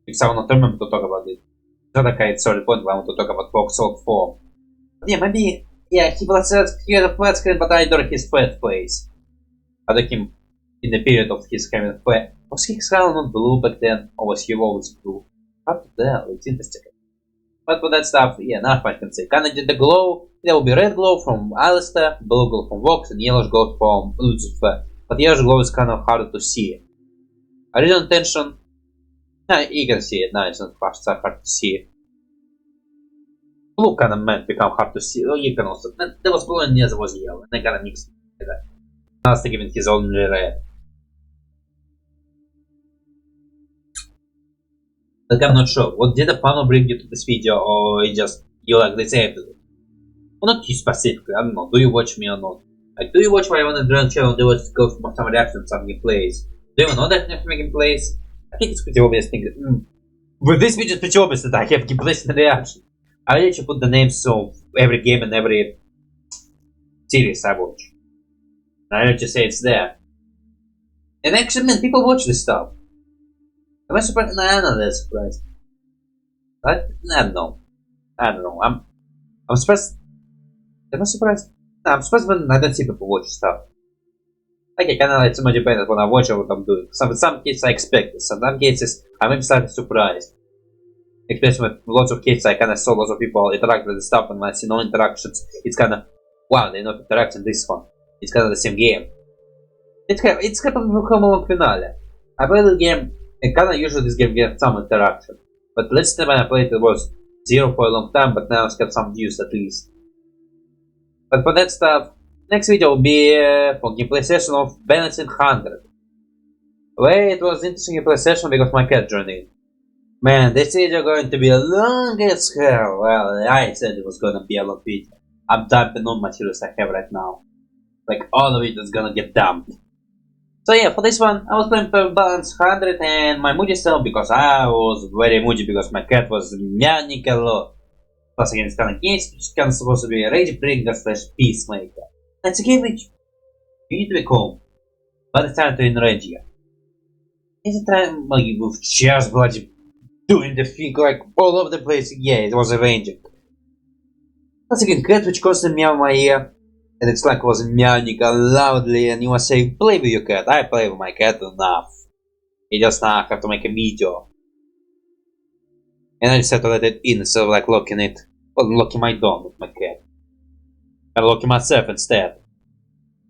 If I will not remember to talk about it. It's not like it's sorry point, I want to talk about Vox old form. But yeah, maybe, yeah, he was here a flat screen, but I adore his flat face. I like him in the period of his having flat. Was his hair not blue back then, or was he always blue? Hard to tell, it's interesting. But for that stuff, yeah, nothing I can say. Kinda did the glow, there will be red glow from Alistair, blue glow from Vox, and yellow glow from Lucifer. But yellow glow is kind of harder to see. Original intention, you can see it, now it's not hard to see. Blue kind of meant become hard to see, you can also, there was blue and there was yellow, and I kinda mixed it together. Alistair giving his own red. Like, I'm not sure, what did the panel bring you to this video, or it just, you like this episode? Well, not you specifically, I don't know, do you watch me or not? Like, do you watch my own drone channel, do you go for some reactions, some gameplays? Do you know that I have gameplays? I think it's pretty obvious thing that, with this video it's pretty obvious that I have gameplays and reactions. I literally put the names of every game and every series I watch. And I literally say it's there. And actually, man, people watch this stuff. Am I surprised? No, I'm not that surprised. I don't know. I'm surprised. Am I surprised? No, I'm surprised when I don't see people watch stuff. Like, I kinda like so much depends when I watch what I'm doing. Some cases I expect this, some cases I'm maybe slightly surprised. Especially with lots of cases I kinda saw lots of people interact with the stuff, and when I see no interactions, it's kinda, wow, they're not interacting this one. It's kinda the same game. It's happened with Home Finale. I played the game, and kinda usually this game gets some interaction. But last time when I played it was 0 for a long time, but now it's got some views at least. But for that stuff, next video will be for gameplay session of Balancing 100. Where it was interesting gameplay session because my cat joined in. Man, this video going to be long as hell. Well, I said it was gonna be a long video. I'm dumping all materials I have right now. Like, all of it is gonna get dumped. So yeah, for this one, I was playing for Balance 100 and my moody self because I was very moody because my cat was meowing a lot. Plus again, it's kind of games which kind of supposed to be a rage bringer / peacemaker. It's a game which you need to be calm, but it's time to enrage you. It's a time like with just bloody doing the thing like all over the place. Yeah, it was arranging. Once again, cat which constantly meow in my ear, and it's like it was meowing loudly, and you was saying, play with your cat. I play with my cat enough. It just now I have to make a video. And I decided to let it in instead of like locking it. Well, locking my dog with my cat. I'm locking myself instead.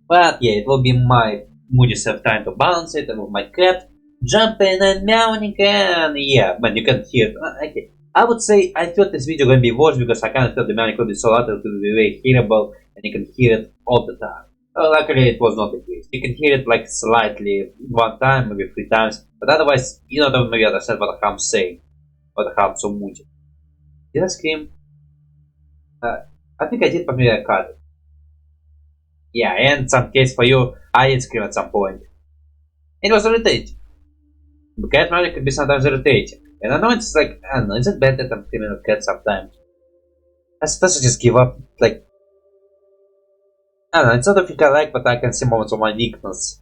But yeah, it will be my moody self time to balance it, and with my cat jumping and meowing, and yeah, but you can hear it. Okay. I would say I thought this video gonna be worse because I kind of thought the Mania could be so loud it would be very hearable and you can hear it all the time. Luckily it was not the case. You can hear it like slightly one time, maybe 3 times, but otherwise you don't maybe understand what I'm saying, what I'm so much. Did I scream? I think I did, but maybe I cut it. Yeah, and some case for you, I did scream at some point. It was irritating. The cat magic can be sometimes irritating. And I know it's like, I don't know, is it bad that I'm screaming at cat sometimes? I suppose I just give up, like, I don't know, it's not a thing I like, but I can see moments of my weakness.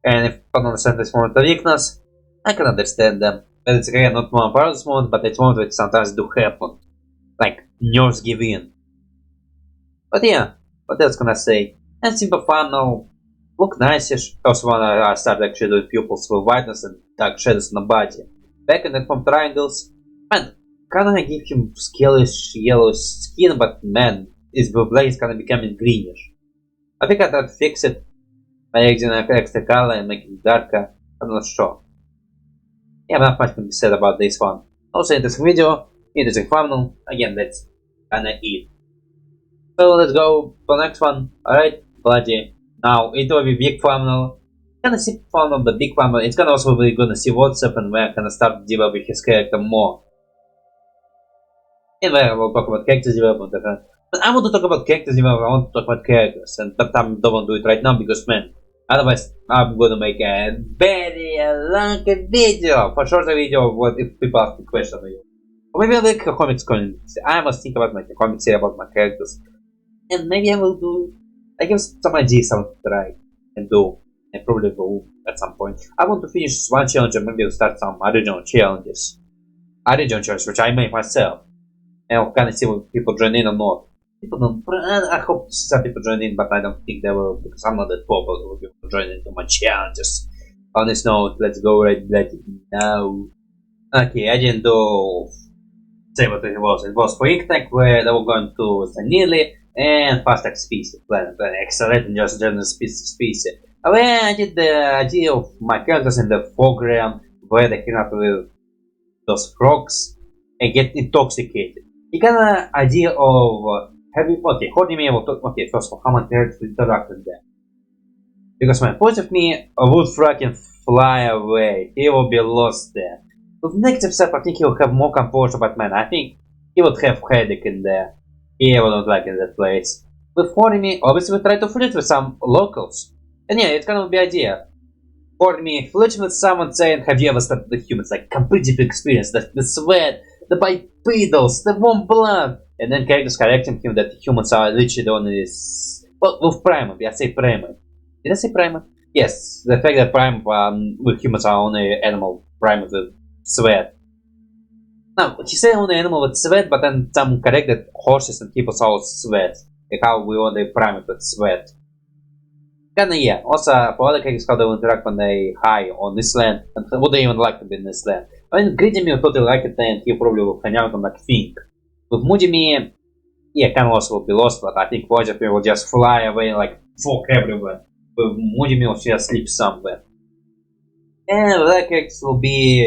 And if I don't understand this moment of weakness, I can understand them. But it's again not more proudest moment, but it's moment which sometimes do happen. Like, nerves give in. But yeah, what else can I say? And simple fun now. Look nice-ish. Also when I started actually doing pupils with whiteness and dark shadows on the body. Back in the form triangles. Man, kinda give him scalish yellow skin, but man, his blue blaze kinda becoming greenish. I think I tried to fix it by adding an extra color and making it darker. I'm not sure. Yeah, not much can be said about this one. Also interesting video, interesting thumbnail. Again, that's kinda it. So let's go for the next one. Alright, bloody. Now it will be big thumbnail. Kinda simple thumbnail, but big thumbnail. It's gonna also be gonna see what's up and where I can start developing his character more. And where I will talk about character development. But I want to talk about character development, I want to talk about characters. But I don't want to do it right now because man, otherwise I'm gonna make a very long video. For sure the video what if people ask me questions on you. Or maybe I'll make a comics community. I must think about making a comics here about my characters. And maybe I will do, I give some ideas I want to try and do, and probably will at some point. I want to finish one challenge and maybe start some original challenges. Original challenges which I made myself. And I'll kind of see if people join in or not. People don't, I hope some people join in, but I don't think they will, because I'm not that popular with people joining into my challenges. On this note, let's go right now. Okay, I didn't do, say what it was. It was quick tech where they were going to Nearly and fast tech species, planet, accelerating just general species. Where I did the idea of my characters in the foreground where they came up with those frogs and get intoxicated. You got an idea of having, okay, holding me able to, okay, first of all, how my character interacted there. Because my point of me would fucking fly away, he will be lost there. With negative stuff, I think he will have more composure, but man, I think he would have headache in there. He will not like in that place. With Horimy, obviously we try to flirt with some locals. And yeah, it's kind of the idea. Horimy, flirt with someone saying, have you ever started the humans? Like, complete different experience, the sweat, the bipedals, the warm blood. And then characters correcting him that humans are literally on this, well, with primate, I say primate. Did I say primate? Yes, the fact that primate with humans are only animal primate with sweat. Now, he said only animal with sweat, but then some corrected horses and people saw sweat. Like how we only primate with sweat. Kinda yeah. Also, for other characters, how they will interact when they high on this land, and would they even like to be in this land. I mean, Greedy Me will totally like it, and he probably will hang out on like Fink. With Moody Me, yeah, kinda also will be lost, but I think Roger will just fly away like fuck everywhere. With Moody Me will just sleep somewhere. And other characters will be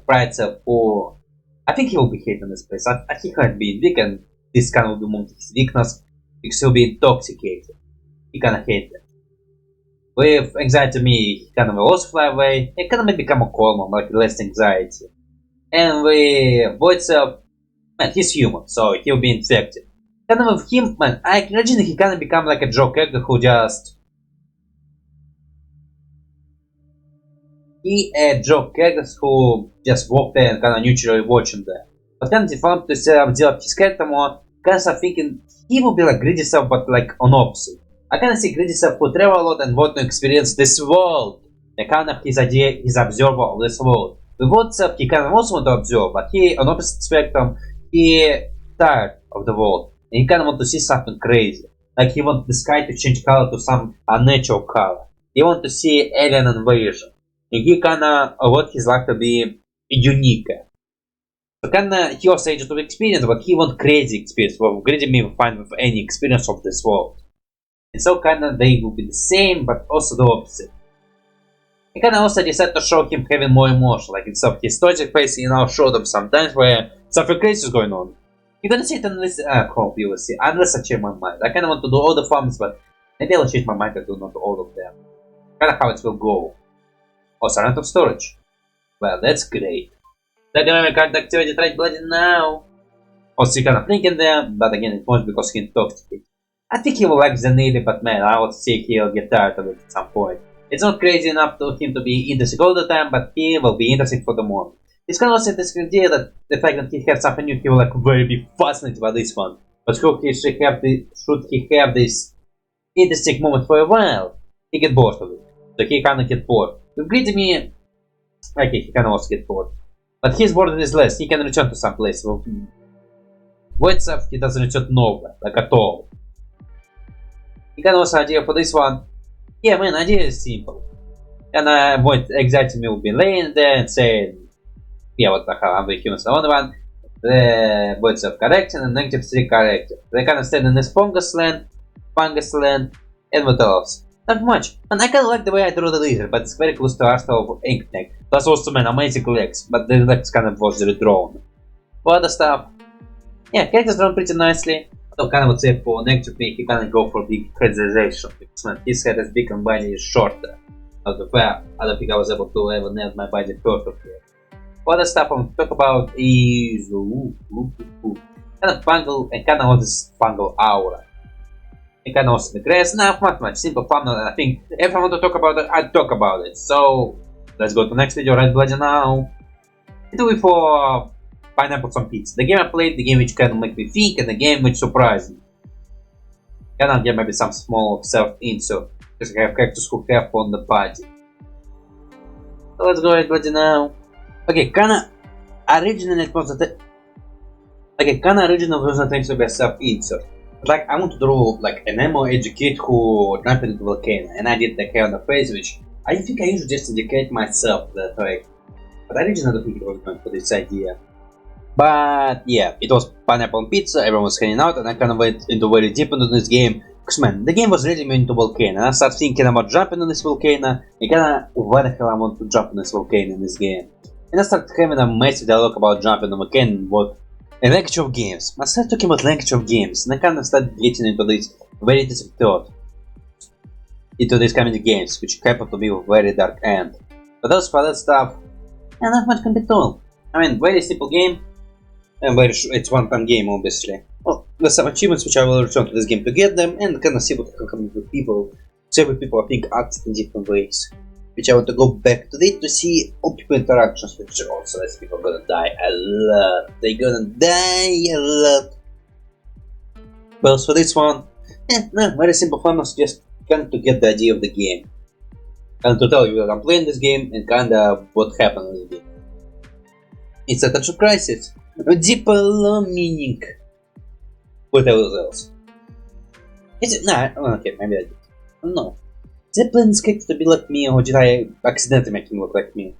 Pritzer for, I think he will be hated in this place. I think he might be weak, and this kind of will be Monkey's weakness because he'll be intoxicated. He kinda hates it. With Anxiety Me, he kind of will also fly away. He kind of may become a calmer, like less anxiety. And with Void Self, man, he's human, so he'll be infected. Kind of with him, man, I imagine he kind of become like a joke character who just. He a joke characters who just walk there and kind of neutrally watching there. But then if I want to develop his character more, kind of thinking he will be like Greedy Self, but like on opposite. I kind of see Greedy Self who travel a lot and want to experience this world. And kind of his idea, his observer of this world. With Void Self, he kind of also want to observe, but he on opposite spectrum, he tired of the world. And he kind of want to see something crazy. Like he want the sky to change color to some unnatural color. He want to see alien invasion. And he kinda want his life to be unique. So kinda he also agent of experience, but he want crazy experience. Well, Greedy Me will find with any experience of this world. And so kinda they will be the same, but also the opposite. I kinda also decided to show him having more emotion, like instead of his stoic face, showed him sometimes where something crazy is going on. You're gonna see it unless, hope you will see, unless I change my mind. I kinda want to do all the farms, but maybe I'll change my mind and do not all of them. Kinda how it will go. Oh, surrender of storage. Well, that's great. The dynamic card activity right bloody now. Also, you kinda blink in there, but again, it won't because he intoxicated. I think he will like the needy, but man, I would say he'll get tired of it at some point. It's not crazy enough for him to be interesting all the time, but he will be interesting for the moment. It's kind of also this idea that the fact that he has something new, he will like very be fascinated by this one. But should he have this interesting moment for a while, he get bored of it. So he kinda get bored. With Greedy Me, okay, he can also get bored. But his boredom is less, he can return to some place. Wesnoth, he doesn't return nowhere, like at all. You can also idea for this one. Yeah, man, idea is simple. And I avoid anxiety me will be laying there and saying, yeah, what the hell, I'm the humans. The only one, the words of correction and negative 3 corrected. They kind of stand in this fungus land, and what else? Not much. And I kinda like the way I drew the lizard, but it's very close to Arsenal of Ink Neck. Plus also, man, amazing legs, but the legs kind of was redrawn. For other stuff, yeah, characters drawn pretty nicely. So kind of would say for negative me, he kinda go for big headization, because man, his head is big and body is shorter. Not the fair, I don't think I was able to ever nail my body perfectly. For other stuff I want to talk about is kind of fungal and kind of this fungal aura. And kind of also the grass, not much, simple fun, and I think if I want to talk about it, I'll talk about it. So let's go to the next video right bloody now. It will be for Pineapples on Pizza. The game I played, the game which kind of make me think, and the game which surprised me. Kind of get maybe some small self-insert, because I have characters who have on the body. So let's go right bloody now. Okay, kinda originally it was to be a self-insert. But like I want to draw like an emo-edgy kid who jumped into the volcano, and I did the hair on the face, which I think I usually just indicate myself that way. But I originally don't think it was going for this idea. But yeah, it was Pineapple on Pizza, everyone was hanging out, and I kind of went into very deep into this game. Because man, the game was really made into volcano, and I started thinking about jumping on this volcano, and kinda, why the hell I want to jump on this volcano in this game? And I started having a massive dialogue about jumping on the volcano and what a language of games. I started talking about language of games, and I kind of started getting into this very deep thought. Into these kind of games, which happened to be a very dark end. But those for that stuff, and not much can be told. I mean, very simple game, and it's one-time game, obviously. Well, there's some achievements which I will return to this game to get them, and kind of see what can come with people. Several people I think act in different ways. Which I want to go back to it to see all people interactions, which also these people are gonna die a lot. They're gonna die a lot. Well, for this one, no, very simple fun, just kind of to get the idea of the game. And to tell you that I'm playing this game and kinda what happened in the game. It's a touch of crisis. A deeper meaning. What else? Is it? Nah, okay, maybe I did. I don't know. Did I plan this character to be like me, or did I accidentally make him look like me?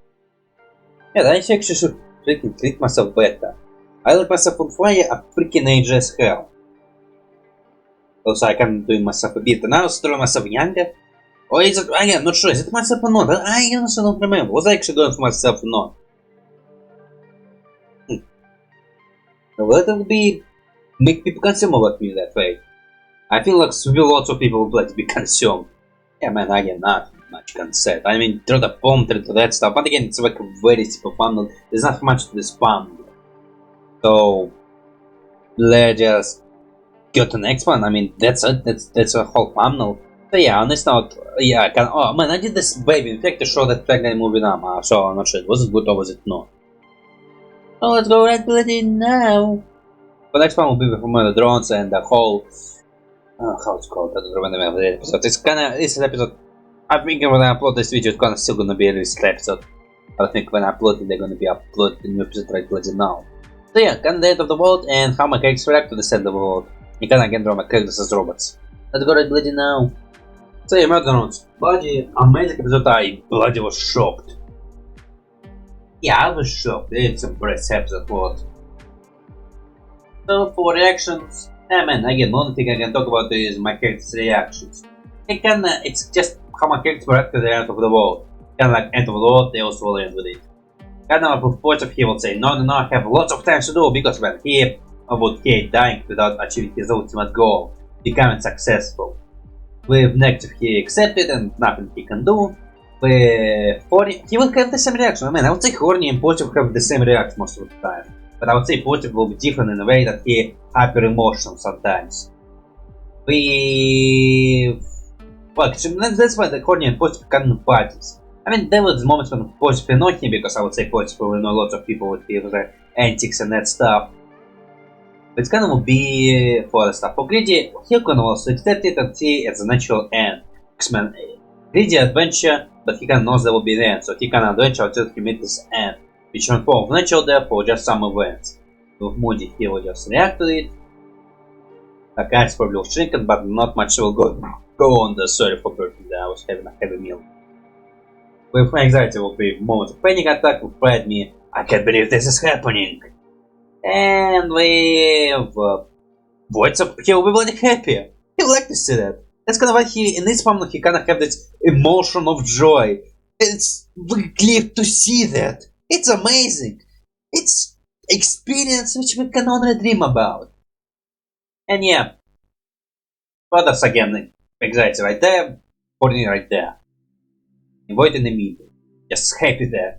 Yeah, I actually should freaking treat myself better. I like myself on fire a freaking age as hell. Also, I can do myself a bit, and I also draw myself younger. Or is it? I'm not sure, is it myself or not? I honestly don't remember. Was I actually going for myself or not? Well, that would be make people consume like me that way. I feel like lots of people would like to be consumed. Yeah, man, again, not much concept. I mean, throw the bomb, throw that stuff, but again, it's like a very simple funnel. There's not much to this funnel. So, let's just go to the next one. I mean, that's it. That's a whole funnel. So yeah, on this note, yeah, I can. Oh man, I did this baby in fact to show that pregnant movie now. So I'm not sure. Was it good or was it not? So let's go right bloody now. The next one will be from the drones and the whole. How it's called? I don't remember the name of the episode. It's an episode. I think when I upload this video, it's still gonna be a released episode. I think when I upload it, they're gonna be uploaded the new episode right bloody now. So yeah, kinda the end of the world and how my characters react to the end of the world. You kinda again draw my characters as robots. Let's go right bloody now. So yeah, my drones. Bloody amazing episode. I bloody was shocked. Yeah, I was shocked. It's a breath episode. What? So for reactions. Yeah, man, again, one thing I can talk about is my character's reactions. It's just how my characters react to the end of the world. kind of like end of the world, they also will end with it. Kind of a point of he will say, no, I have lots of things to do, because when he would hate dying without achieving his ultimate goal, becoming successful. With negative, he accepted and nothing he can do. With horny, he will have the same reaction. I mean, I would say horny and positive have the same reaction most of the time. But I would say positive will be different in a way that he hyper emotional sometimes. Well, that's why the horny and positive can parties. I mean, there was moments when positive annoyed him, because I would say positive will know lots of people with the antics and that stuff. But it's gonna be for the stuff. For Greedy, he can also accept it and see it as a natural end. X-Men, Greedy adventure, but he can know there will be the end, so he can adventure until he meets this end, which in form of natural death or just some events. With Moody, he will just react to it. The cards probably will shrink, but not much will go on the sorry for burping that I was having a heavy meal. With anxiety will be moments of panic attack will frighten me. I can't believe this is happening. And with voids up, he will be bloody happy. He will like to see that. That's kind of why he in this form he kind of have this emotion of joy. It's glad to see that. It's amazing. It's experience which we can only dream about. And yeah, others again, anxiety right there, horny right there. Avoid in the middle. Just happy there.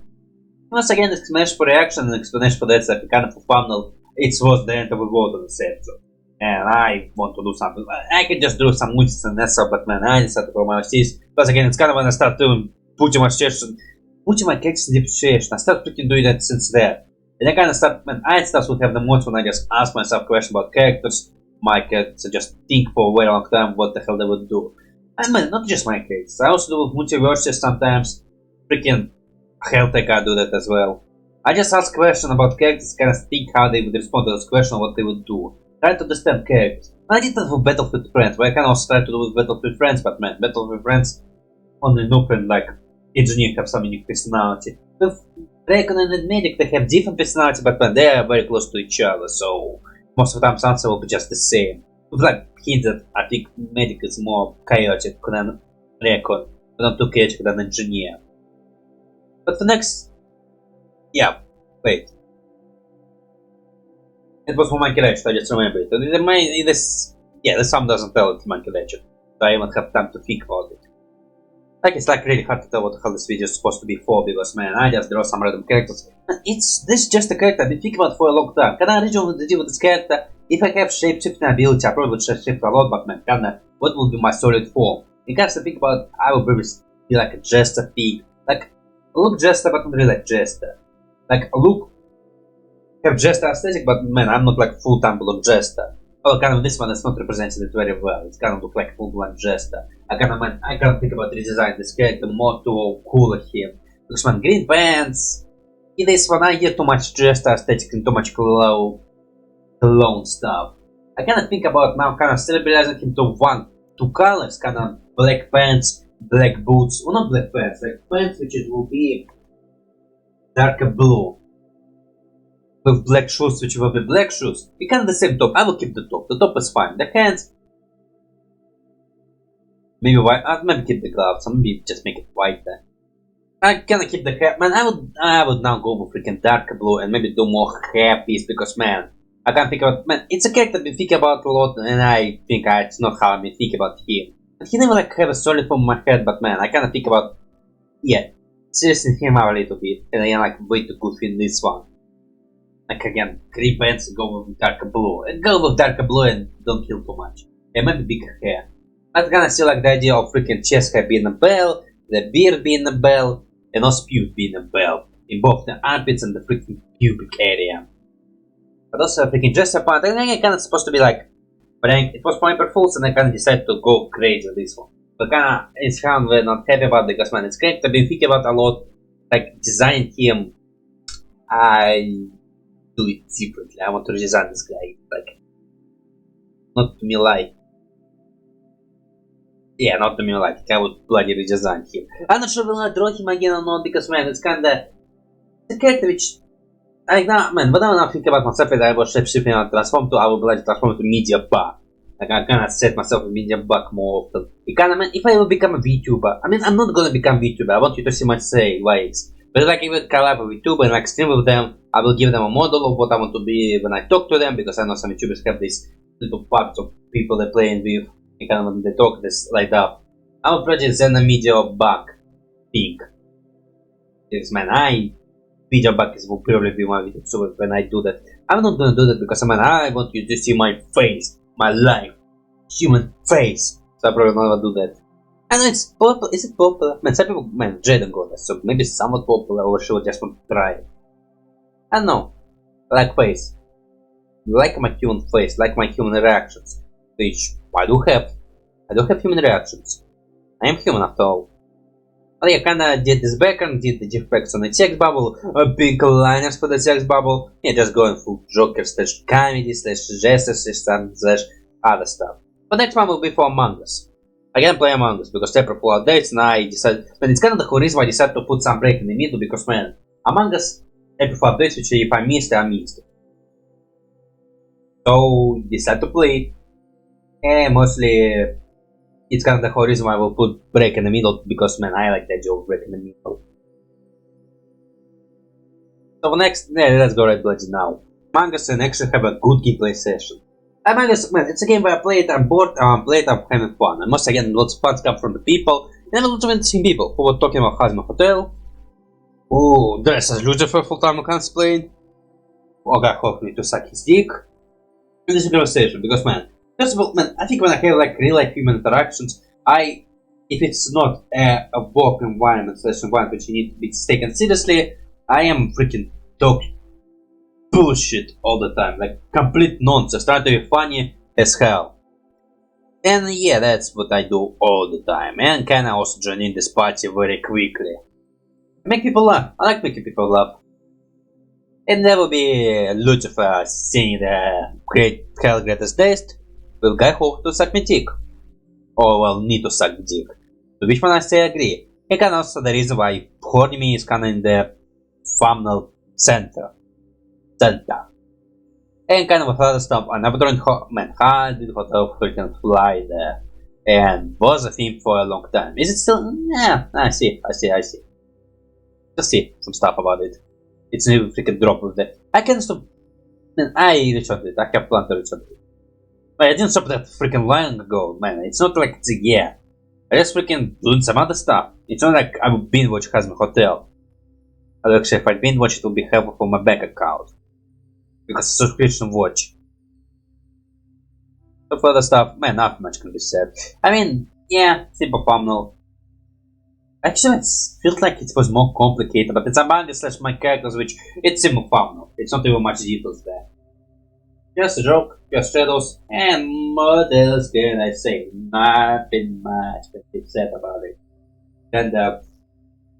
Once again, explanation for reaction and explanation for that kind of funnel. It was the end of the world on the Censor. And I want to do something. I can just do some multis and that stuff, but man, I decided for my overseas. Because again, it's kind of when I start doing putting my characters in deep situation. I start freaking doing that since there. And I kind of start, man, I start to have the most when I just ask myself questions about characters. My characters just think for a very long time what the hell they would do. And man, not just my characters. I also do multiverses sometimes. Freaking Helltech, I do that as well. I just ask questions about characters, kind of think how they would respond to those questions, what they would do. Try to understand characters. I did that with Battlefield Friends, but I can also try to do with Battlefield Friends, but man, Battlefield Friends only Noob and like Engineer have some unique personality. With Dragon and Medic, they have different personality, but man, they are very close to each other, so most of the time answer will be just the same. With like hint that I think Medic is more chaotic than Recon, but not too chaotic than Engineer. But the next... Yeah, wait. It was for MonkeyWrench, I just remembered it. Yeah, the sum doesn't tell it's MonkeyWrench, so I won't have time to think about it. Like, it's like really hard to tell what the hell this video is supposed to be for, because man, I just draw some random characters. This is just a character I've been thinking about for a long time. Can I originally deal with this character? If I have shapeshifting ability, I probably would shapeshift a lot, but man, kinda, what would be my solid form? You guys think about, I would probably be like a Jester pig. Like, look Jester, but not really like Jester. Like, look, have Jester aesthetic, but man, I'm not like full-time block Jester. Well, kind of this one is not represented very well. It's kind of look like full-blown Jester. I kind of think about redesign this character more to cooler him. Because man, green pants. In this one, I get too much Jester aesthetic and too much cologne stuff. I kind of think about now kind of stabilizing him to two colors, kind of black pants, black boots. Well, not black pants, like pants which it will be darker blue. With black shoes, which will be black shoes. You kind of the same top. I will keep the top. The top is fine. The hands, maybe white. Maybe keep the gloves. Maybe just make it white then. I kind of keep the hair. Man, I would now go with freaking dark blue and maybe do more hair piece because man, I can't think about man. It's a character I've been thinking about a lot, and I think it's not how I've been thinking about him. But he never like have a solid form in my head. But man, I kind of think about seriously him out a little bit, and I like way too good in this one. Like again, green pants and go with darker blue. And go with darker blue and don't kill too much. And maybe bigger hair. I kinda still like the idea of freaking chest hair being a bell, the beard being a bell, and also pube being a bell. In both the armpits and the freaking pubic area. But also freaking dress up part, I think it kinda supposed to be like it was for April Fools and I kinda decided to go crazy with this one. But kinda it's kind of not happy about it because man, it's great I've been thinking about a lot. Like designing him, I do it differently. I want to redesign this guy, like, not to me like. Yeah, not to me like. I would bloody redesign him. I'm not sure will I draw him again or not because man, it's kinda the character which. Like now, man, when I think about myself, I was shapeshifting and transform to, I would like to transform to media bar. Like I cannot set myself a medium back more often. If I will become a VTuber, I mean I'm not gonna become VTuber. I want you to see my say ways. But like if I collab with VTuber and like stream with them, I will give them a model of what I want to be when I talk to them, because I know some YouTubers have these little parts of people they're playing with. And kind of when they talk this like that. I will project then a media back thing. Because man, video back will probably be my video. So when I do that, I'm not gonna do that because man, I want you to see my face, my life, human face. So I probably not gonna do that. I know it's popular. Is it popular? Man, some people, man, Jaden got that, so maybe somewhat popular, or she will just want to try it. I don't know. I like face. You like my human face, like my human reactions, which I do have. I do have human reactions. I am human after all. But yeah, kinda did this background, did the effects on the text bubble, big liners for the text bubble. Yeah, just going full Joker slash comedy slash jester slash other stuff. But next one will be for Among Us. I can play Among Us because April full updates, and I decided, man, it's kind of the whole reason why I decided to put some break in the middle, because man, Among Us April full updates, which if I missed, I missed. So decided to play it, and mostly it's kind of the whole reason why I will put break in the middle, because man, I like that joke, break in the middle. So next, yeah, let's go right bloody now. Among Us and actually have a good gameplay session. Among Us, man, it's a game where I play it, I'm bored, I'm having fun. And most again, lots of fun come from the people, and lots of interesting people who were talking about Hazbin Hotel. Oh, dress as Lucifer full-time cosplay. Okay, hope me to suck his dick. And this is a conversation, because man, first of all, man, I think when I have like real life human interactions, if it's not a work environment slash environment which you need to be taken seriously, I am freaking talking bullshit all the time, like complete nonsense, trying to be funny as hell. And yeah, that's what I do all the time, and kinda also join in this party very quickly. Make people laugh. I like making people laugh. And there will be Lucifer singing the Hell Greatest Taste with guy who to suck me dick. Or well, need to suck dick. To which one I say agree. And kinda also the reason why horny me is kinda in the thumbnail center. And kind of other stuff. I never done man, how did Hotel freaking fly there? And was a theme for a long time. Is it still? Yeah, I see. Just see some stuff about it. It's a freaking drop with that. I can stop. Man, I returned it. I have planned to return it. But I didn't stop that freaking long ago, man. It's not like it's a year. I just freaking doing some other stuff. It's not like I will binge watch Hazbin Hotel. Actually, if I binge watch, it will be helpful for my bank account. Because it's a subscription watch. So for other stuff, man, not much can be said. I mean, yeah, simple thumbnail. Actually, it feels like it was more complicated, but it's Among Us slash my characters, which it's simple thumbnail. It's not even much details there. Just a joke, just shadows, and what else can I say? Nothing much to be said about it. And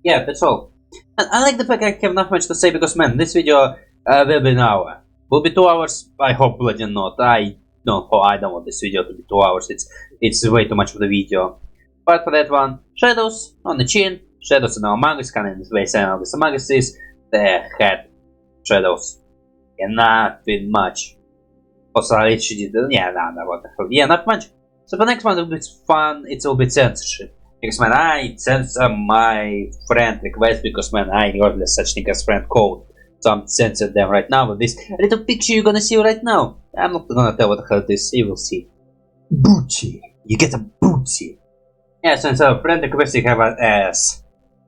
yeah, that's all. And I like the fact I have not much to say because man, this video will be an hour. Will be 2 hours. I hope bloody not. I don't want this video to be 2 hours. It's way too much of the video. But for that one, shadows on the chin, shadows on our Among Us, kind of in this way saying this Among Us is the head shadows. And nothing much. Also, I literally did, what the hell. Yeah, not much. So the next one will be fun, it will be censorship. Because man, I censor my friend request because man, I got such thing as friend code. So I'm censoring them right now with this little picture you're gonna see right now. I'm not gonna tell what the hell it is, you will see. Booty. You get a booty. Yeah, so instead of friend request you have an ass.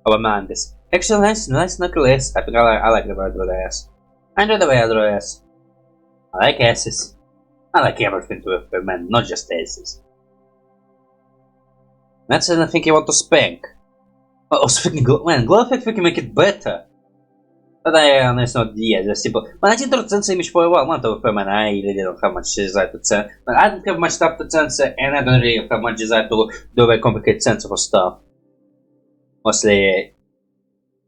Of a man this. Actually nice knuckle ass. I think I like the way I draw the ass. I enjoy the way I draw ass. I like asses. I like everything to a man, not just asses. That's the thing you want to spank. Oh, freaking man, glow effect freaking make it better. But it's not, yeah, just simple. Man, I didn't draw censor image for a while, not over, man, I really don't have much desire to censor. Man, I don't have much stuff to censor, and I don't really have much desire to do very complicated censor for stuff. Mostly...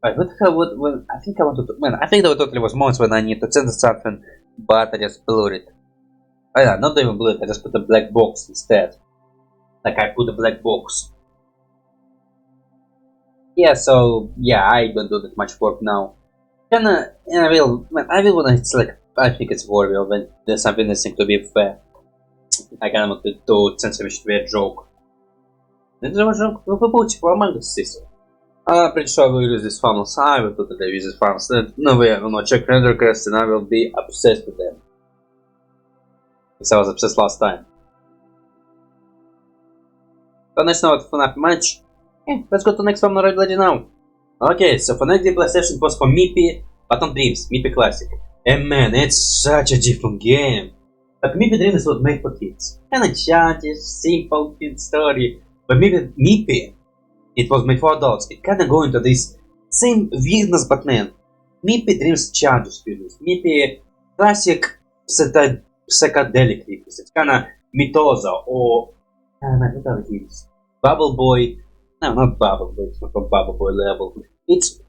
Wait, what the hell, I think I want to... Man, I think there totally was moments when I need to censor something, but I just blew it. Oh yeah, not even blew it, I just put a black box instead. Like I put a black box. Yeah, so yeah, I don't do that much work now. And I will when it's like I think it's worthwhile when there's something that seems to be fair. I kind of wanted to censor me to be a joke. It's a joke. We'll put it for Among Us system. I'm pretty sure I will use these funnels. I will put use these funnels. No way I will not check render requests and I will be obsessed with them. Because I was obsessed last time. So next now for FNAF match. Yeah, let's go to the next one already now. Okay, so for next day PlayStation was for Mimpi, but on Dreams, Mimpi Classic. And man, it's such a different game. Like Mimpi Dreams was made for kids. Kinda childish, simple, kid story. But Mimpi, it was made for adults. It kinda go into this same weirdness, but man, Mimpi Dreams childish weirdness. Mimpi Classic psychedelic weirdness. It's kinda Mitoza or what are it is? Bubble Boy. No, not Bubble Boy. It's not from Bubble Boy level. It's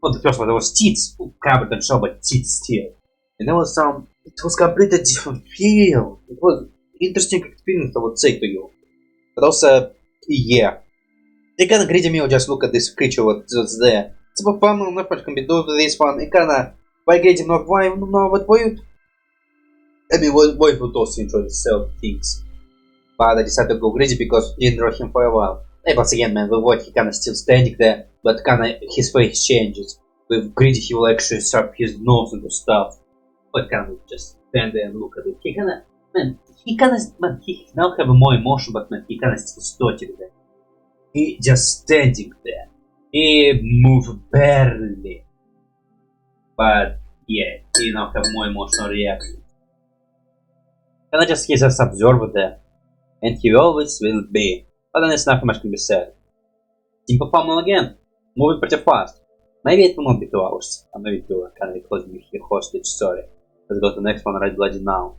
well, the first one there was Tits who covered and show, but Tits still. And there was some. It was completely different feel. It was interesting experience, I would say to you. But also, yeah. It kinda greedy me just look at this creature what's there. It's about fun, not much can be done with this one. It kinda why greedy not why no what point. I mean why would also enjoy self things. But I decided to go greedy because didn't draw him for a while. Hey, once again man, we watch he kinda still standing there, but kinda his face changes. With greedy he will actually sharp his nose into stuff. But kinda just stand there and look at it. He now have more emotion, but man, he kinda still stotting there. He just standing there. He moved barely. But yeah, he now have more emotional reaction. Kinda just he's just observer there. And he always will be. But then it's nothing much can be said. Team performing again. Moving pretty fast. Maybe it will not be 2 hours. Or maybe 2. Kind of close me here hostage, sorry. Let's go to the next one right bloody now.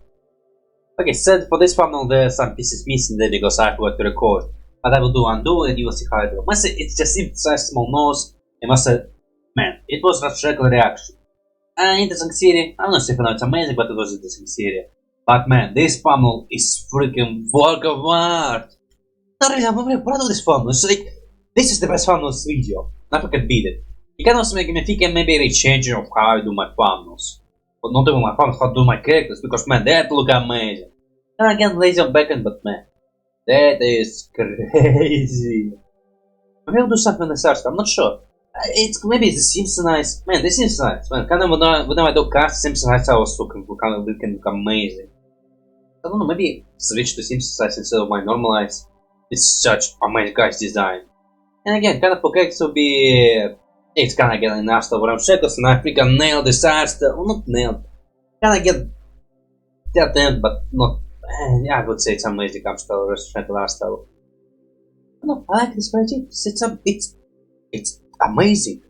Okay, said for this funnel there are some pieces missing there because I forgot to record. But I will do undo and you will see how it goes. It's just synthesized small nose. And must say, man, it was RAMSHACKLE reaction. Interesting series. I'm not sure if it's amazing, but it was an interesting series. But man, this funnel is freaking work of art. I'm very proud of this funnel. It's like, this is the best funnel in this video. Nothing can beat it. You can also make me think and maybe a change of how I do my funnels. But not even my funnels, how to do my characters, because man, that look amazing. And again, lazy on backend, but man, that is crazy. Maybe I'll do something in the search, I'm not sure. It's maybe the Simpsonize. Man, the Simpsonize. Man, kind of when I do cast Simpsonize, I was looking for kind of look amazing. I don't know, maybe switch to Simpsonize instead of my normalize. It's such amazing guy's design. And again, kind of for characters will be. It's kind of getting enough stuff around shackles, and I freaking nailed this art style. Well, not nailed. Kind of get that end, but not. Yeah, I would say it's amazing art style, RAMSHACKLE art style. No, I like this project. It's amazing.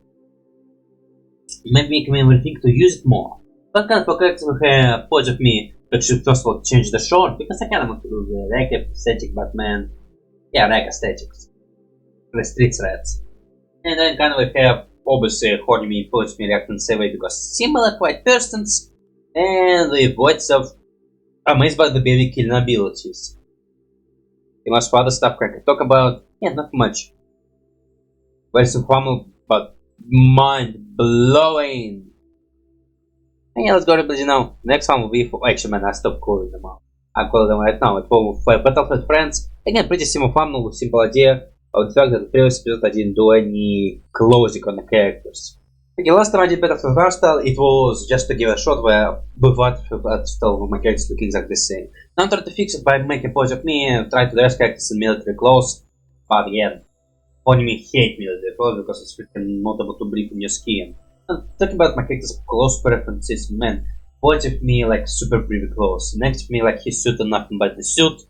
Maybe make me think to use it more. But kind of for characters who have point of me that should first of all change the short, because I kind of want to do the rag aesthetic, but man. Yeah, rag aesthetics. The street threats. And then kind of have obviously holding me puts me reacting same because similar white persons and the voice of amazed by the baby killing abilities. The most other stuff I can talk about, yeah, not much. Very simple, but mind blowing. And yeah, let's go to busy now. Next one will be for actually man, I stopped calling them out. I call them right now. It's for Battlefield Friends. Again, pretty simple funnel, simple idea. Of the fact that the previous episode I didn't do any closing on the characters. Okay, last time I did Battlefield Hardstyle, it was just to give a shot where before Hardstyle my characters look exactly the same. Now I'm trying to fix it by making a pose of me and try to dress characters in military clothes. But again, me hate military clothes because it's freaking not able to breathe in your skin. And talking about my character's clothes preferences, man, point of me like super breathy clothes. Next to me like his suit and nothing but the suit.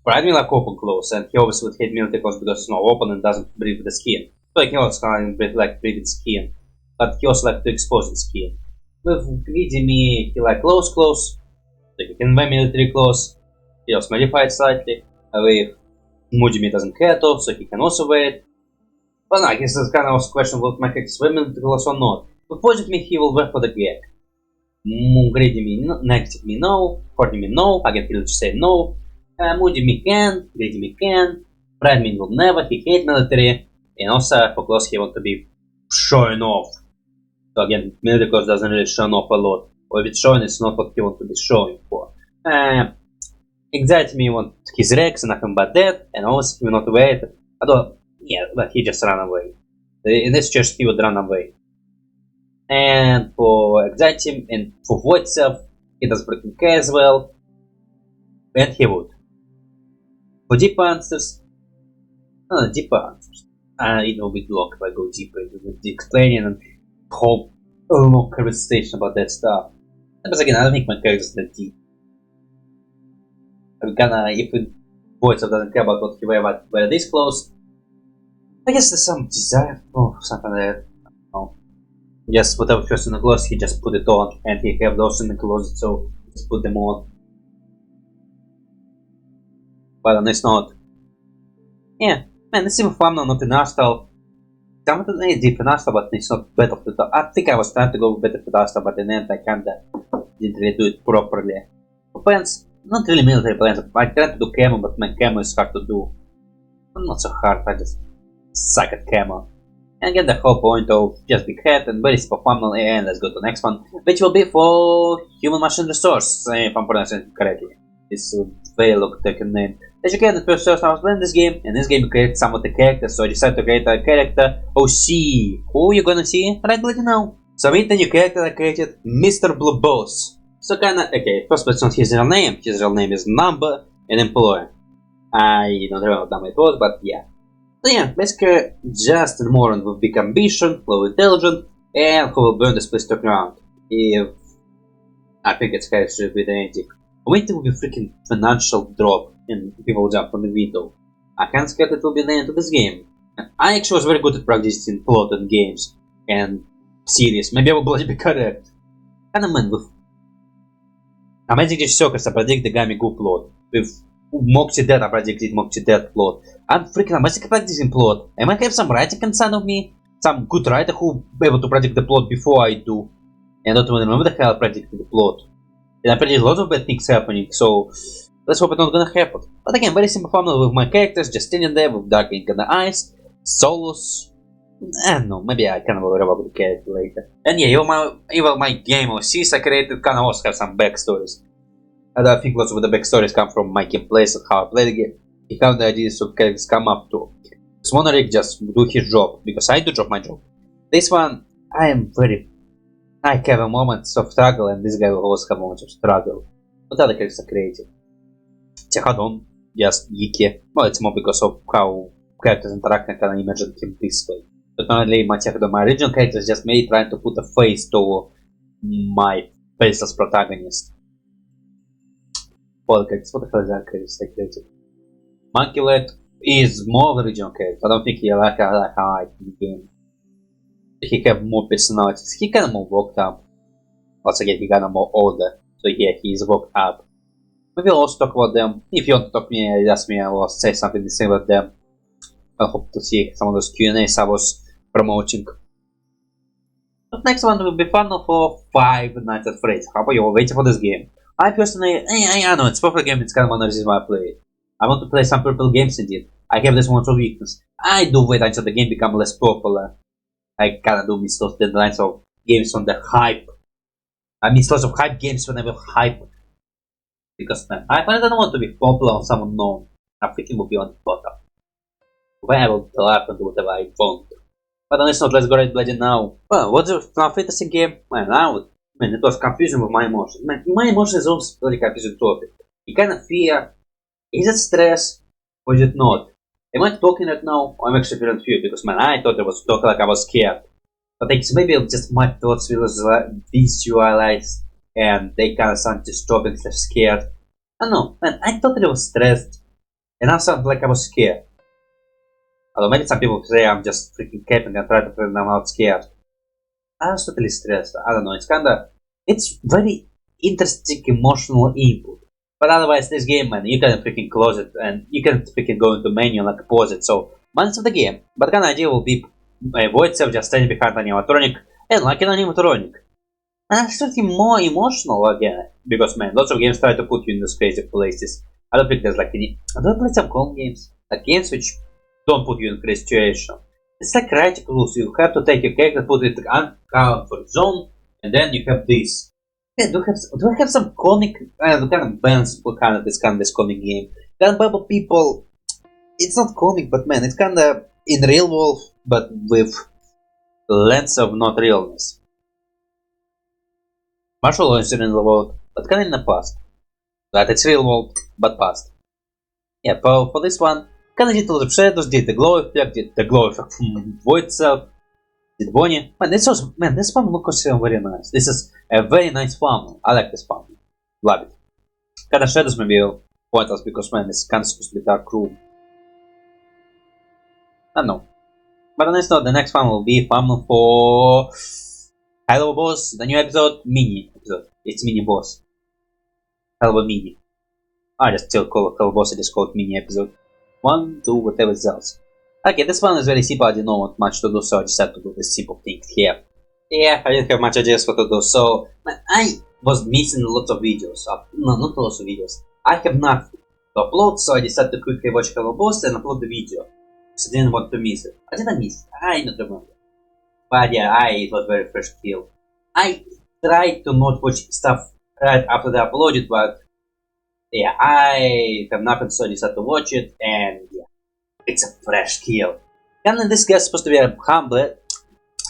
Pride me like open clothes, and he always would hate military clothes because it's not open and doesn't breathe the skin. So he also can't breathe skin, but he also like to expose the skin. With greedy me, he like close clothes, so he can wear military clothes. He also modified slightly. With moody me doesn't care to, so he can also wear it. But no, I guess that's kind of a question will my characters wear military clothes or not. With positive me, he will wear for the gag. Greedy me, no, negative me no, hoarding me no, I get to say no. Moody me can, greedy me can, pride me will never, he hate military, and also for clothes he want to be showing off. So again, military clothes doesn't really show off a lot. or if it's showing, it's not what he wants to be showing for. Anxiety me want his Rex and nothing but that, and also he will not wait. Although, yeah, but he just ran away. In this church, he would run away. And for anxiety and for void self, he does breaking K as well. And he would. For deep answers, deeper answers. It will be long if I go deeper into the explaining and whole long conversation about that stuff. But again, I don't think my character is that deep. I'm gonna, if void self doesn't care about what he wear this clothes, I guess there's some desire or something like that. I don't know. Just whatever first in the clothes, he just put it on, and he have those in the closet, so just put them on. But on it's not. Yeah, man, it's even fun not in Astal. I'm not deep in Astal, but it's not better for the. I think I was trying to go better for Astal, but in the end I kinda didn't really do it properly. For plans, not really military plans. I tried to do camo, but my camo is hard to do. Not so hard, I just suck at camo. And again, the whole point of just big head and very super funnel, and let's go to the next one, which will be for human machine resource, if I'm pronouncing it correctly. It's a very long-taken name. As you can, the first time I was playing this game, and this game you create some of the characters, so I decided to create a character. Oh, see, who you gonna see? Right below now. So meet the new character I created, Mr. Blue Boss. So kinda, okay, first it's not his real name is Number and Employer. I don't remember what number it was, but yeah. So yeah, basically just a moron with big ambition, low intelligence, and who will burn this place to ground. If I think it's kind of should be the ending. Wait, it will be freaking financial drop and people jump from the window. I can't scared it will be the end of this game. And I actually was very good at practicing plot and games and series. Maybe I will bloody be correct. And man, with Amazing CIRCUS I predict the Gami Goo plot. With Moxie Dead I predicted Moxie Dead plot. I'm freaking amazing at practicing plot. I might have some writing inside of me. Some good writer who be able to predict the plot before I do. And I don't even remember the hell I predicted the plot. And I predict lots of bad things happening, so let's hope it's not gonna happen. But again, very simple formula with my characters, just standing there with dark ink in the eyes, solos. I don't know, maybe I can worry about the character later. And yeah, even my game OCs I created can also have some backstories. And I think lots of the backstories come from my gameplays and how I play the game. And how the ideas of characters come up to. Smonarik just do his job, because I do my job. This one, I have a moments of struggle, and this guy will always have moments of struggle. What other characters are created? Tehadon, just geeky. Well, it's more because of how characters interact and can imagine him this way. But normally my Tehadon, my original character is just me trying to put a face to my faceless protagonist. What the hell is that character I created? MonkeyWrench is more of the original character. I don't think he like how I in the game. He have more personalities. He kinda more worked up. Once again, he kinda more older. So yeah, he's worked up. Maybe I'll also talk about them. If you want to talk to me, ask me, I will say something the same about them. I hope to see some of those Q&As I was promoting. But next one will be fun for 5 Nights at Freddy's. How about you? Waiting for this game. I personally, I know it's a perfect game. It's kind of one of the reasons why I play it. I want to play some purple games indeed. I have this one for weakness. I do wait until the game becomes less popular. I kinda do miss those deadlines of games on the hype. I miss lots of hype games when I have hype. Because I don't want to be popular or someone known. I freaking will be on the bottom. When I will laugh and do whatever I want. But let's not, let's go right bloody now. Well, what's the Final Fantasy game? Man, it was confusing with my emotions. Man, my emotions is also very confusing topic. You kind of fear, is it stress or is it not? Am I talking right now or I'm actually feeling fear? Because man, I thought I was talking like I was scared. But maybe just my thoughts visualized and they kind of sound disturbing slash scared. I don't know, man, I thought I was stressed and I sound like I was scared. Although maybe some people say I'm just freaking capping and try to pretend I'm not scared. I was totally stressed. I don't know, it's very interesting emotional input. But otherwise, this game, man, you can freaking close it and you can freaking go into menu and like pause it. So, months of the game. But kind of idea will be a void self just standing behind an animatronic and like an animatronic. And it's something more emotional again. Because, man, lots of games try to put you in these crazy places. I don't think there's like any. I don't play some calm games. Like games which don't put you in crazy situation. It's like writing rules. You have to take your character, put it in uncomfort zone, and then you have this. Yeah, do I have some comic kind of bands for kind of this comic game? Kind of Bible people, it's not comic, but man, it's kind of in real world, but with lens of not realness. Martial law is in the world, but kind of in the past. That it's real world, but past. Yeah, for this one, kind of did a lot of shadows, did the glow effect, from void self, did Bonnie. Man, this farm looks very nice. This is a very nice farm. I like this farm. Love it. Kind of shadows maybe pointless because man, it's kind of supposed to be dark room. I don't know. But on this note, the next farm will be farm for HELLUVA boss, the new episode, mini episode. It's mini boss. HELLUVA mini. I just still call it HELLUVA boss, it is called mini episode. 1, 2, whatever else. Okay, this one is very simple, I didn't know what much to do, so I decided to do this simple thing here. Yeah, I didn't have much ideas what to do, so I was missing lots of videos. No, not lots of videos. I have nothing to upload, so I decided to quickly watch HELLUVA boss and upload the video. So I didn't want to miss it. I didn't miss it, I don't remember. But yeah, it was very fresh kill. I tried to not watch stuff right after they uploaded, but yeah, I have nothing, so I decided to watch it, and yeah, it's a fresh kill. And this guy's supposed to be a humble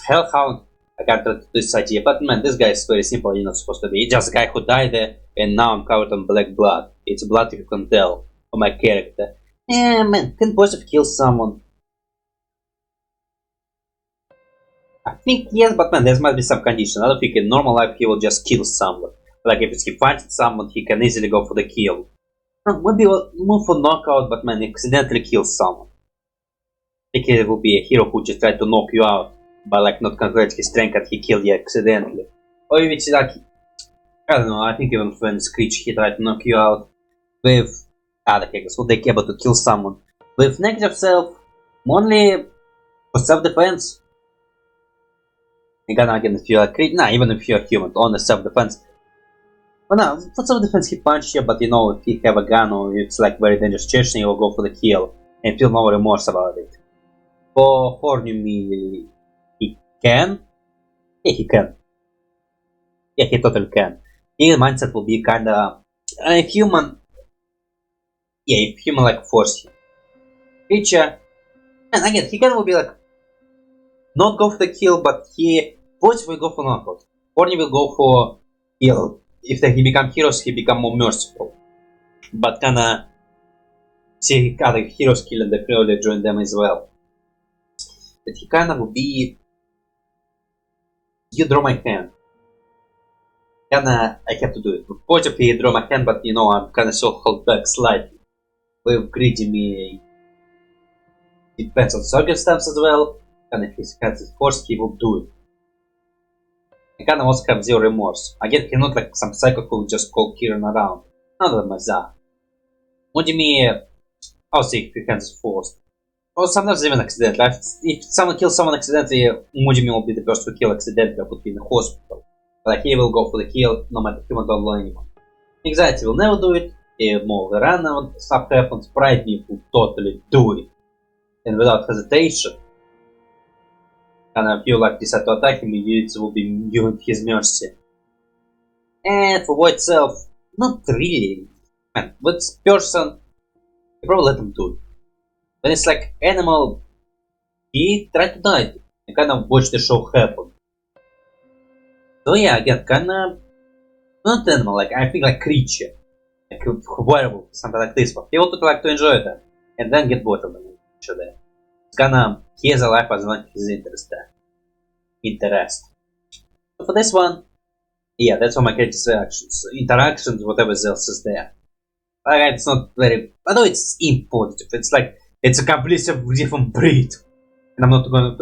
hellhound. I can't do this idea, but man, this guy is very simple. You're not supposed to be. He's just a guy who died there, and now I'm covered in black blood. It's blood you can tell on my character. Yeah, man, can positive kill someone? I think yes, but man, there must be some condition. I don't think in normal life he will just kill someone. Like if he finds someone, he can easily go for the kill. Maybe we'll move for knockout, but man, accidentally kill someone. I think it will be a hero who just tried to knock you out, but like not convert his strength and he killed you accidentally. Or if it's like, I don't know, I think even when Screech he tried to knock you out with other characters who they able to kill someone. With negative self, only for self-defense. Again, if you're even if you're human, only self-defense. Well, no, for self-defense he punched you, but you know, if he have a gun or it's like very dangerous situation, he will go for the kill and feel no remorse about it. For Horny, he can? Yeah, he can. Yeah, he totally can. His mindset will be kinda human. Yeah, if human like force him. Creature, and again, he can will be like not go for the kill, but Voice will go for knockout. Horny will go for kill. If he become heroes, he become more merciful. But kinda see other heroes kill and they probably join them as well. But he kinda will be. You draw my hand. Kinda I have to do it. With positive he draw my hand, but you know I'm kinda so hold back slightly. With greedy me depends on circumstance as well. And if his hands is forced, he will do it. I kinda also have zero remorse. Again, he's not like some psycho who just call Kieran around. None of them is that. What do you mean? I'll see if his hands is forced. Or sometimes even accidentally. If someone kills someone accidentally, Mujimi will be the first to kill accidentally or put him in the hospital. Like he will go for the kill no matter human or anyone. Anxiety will never do it. More the run when stuff happens. Pride me will totally do it. And without hesitation. And I feel like decide to attack him, it will be given his mercy. And for Void Self, not really. Man, with person, you probably let him do it. When it's like animal, he tried to die. You kind of watch the show happen. So yeah, again, kinda not animal, like I think like creature, like a werewolf, something like this. But he would like to enjoy that and then get bored of the creature there. It's gonna he has a life as long as he's interested. So for this one, yeah, that's all my character's reactions. Interactions, whatever else is there. Alright, it's not very. Although it's impositive. It's like it's a completely different breed. And I'm not gonna.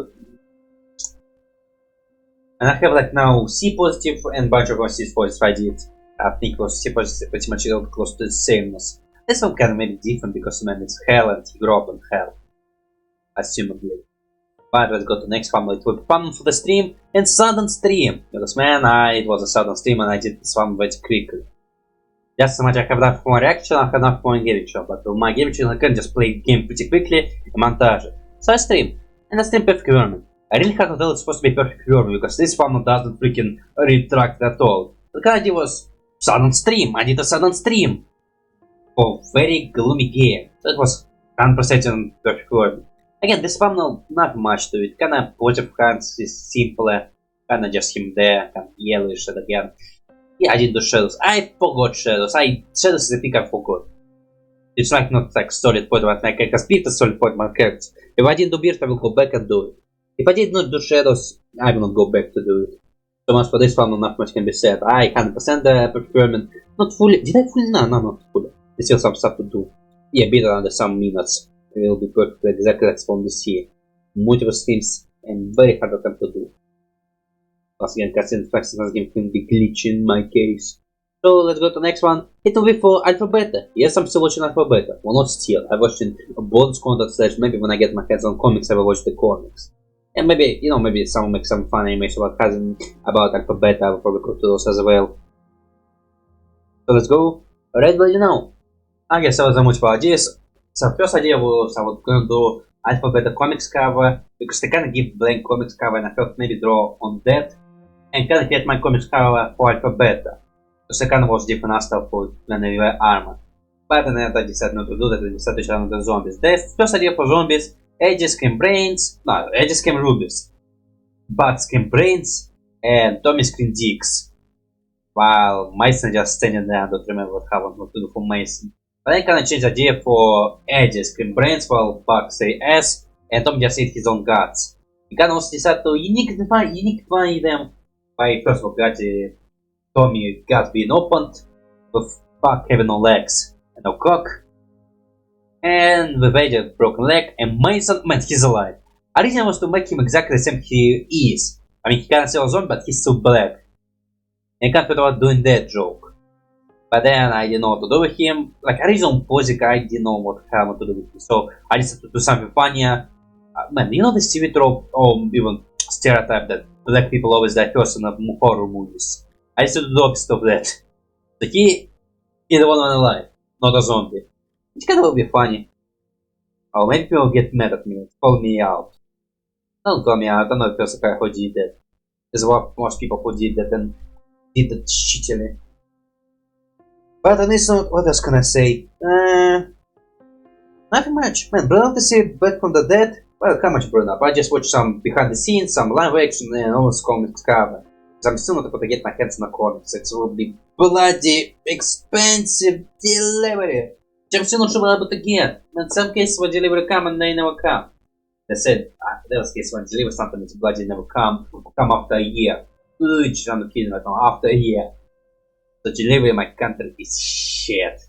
And I have like now C positive and bunch of C positive I did. I think it was C positive pretty much close to the sameness. This one kind of maybe different because man it's hell and he grew up in hell. Assumably. But let's go to the next family. It will be fun for the stream and sudden stream. Because man, it was a sudden stream and I did this one very quickly. Just so much I have enough for my reaction, I have enough for my gaming channel. But with my gaming channel I can just play the game pretty quickly and montage it. So I stream. And I stream perfect Vermin. I really can't tell it's supposed to be perfect Vermin because this family doesn't freaking retract at all. The idea was sudden stream. I did a sudden stream for very gloomy game. So it was 100% perfect word. Again, this thumbnail, not much to it. Kinda positive hands is simpler. Kinda just him there, kind of yellowish shit again. Yeah, I did the shadows. I forgot shadows. Shadows is a pick I forgot. It's like not like solid point what my characters beat a solid point my characters. If I didn't do beard, I will go back and do it. If I did not do shadows, I will not go back to do it. So much for this one, not much can be said. I 100% the procurement. Not fully. Did I fully? No, not fully. There's still some stuff to do. Yeah, beat under some minutes. It will be perfect exactly like spawn this year. Multiple streams and very hard attempt to do. Once again, cutscene flex game can be glitchy in my case. So let's go to the next one. It will be for Alpha Beta. Yes, I'm still watching Alpha Beta. Well, not still. I'm watching bonus content / maybe when I get my hands on comics, I will watch the comics. And maybe, you know, maybe someone makes some fun animation about Hazbin, about Alpha Beta. I will probably go to those as well. So let's go. Alright, well, you know, I guess I was much Parodies. So first idea was I was going to do Alpha Beta comics cover, because they kind of give blank comics cover, and I thought maybe draw on that, and kind of get my comics cover for Alpha Beta. Because I kind of was different stuff for Ragnarok armor. But then I decided not to do that, I decided to try on the zombies. The first idea for zombies, Edges scream brains, no, Edges scream rubies, Bud scream brains, and Tommy scream dicks. While Mason just standing there, I don't remember what happened to do for Mason. But I kinda changed the idea for Edges scream brains, while Buck say S, and Tom just eat his own guts. You can also decide to unique define them by first of all got Tommy guts being opened, with Buck having no legs and no cock, and with Eddie broken leg, and Mason, man, he's alive. Originally was to make him exactly the same he is. I mean, he can't sell a zombie, but he's still black. And I can't figure out doing that joke. But then I didn't know what to do with him. Like, original Pozic, I didn't know what to do with him. So I decided to do something funnier. Man, you know the TV trope, or even stereotype that black people always die first in horror movies. I decided to do the opposite of that. So he is the one alive, not a zombie. Which kind of will be funny. Oh, maybe people will get mad at me, call me out. Don't call me out, I'm not the person who did that. There's a lot more people who did that and did that shittily. But on this note, what else can I say? Nothing much. Man, brilliant to see back from the dead. Well, how much brilliant up? I just watched some behind the scenes, some live action, and all this comics cover. Because I'm still not able to get my hands on the comics. It will be bloody expensive delivery. I'm still not sure what I'm able to get. In some cases when delivery come and they never come. They said, there was cases when deliver something that's bloody never come after a year. Which I'm not kidding right now, after a year. The delivery in my country is shit.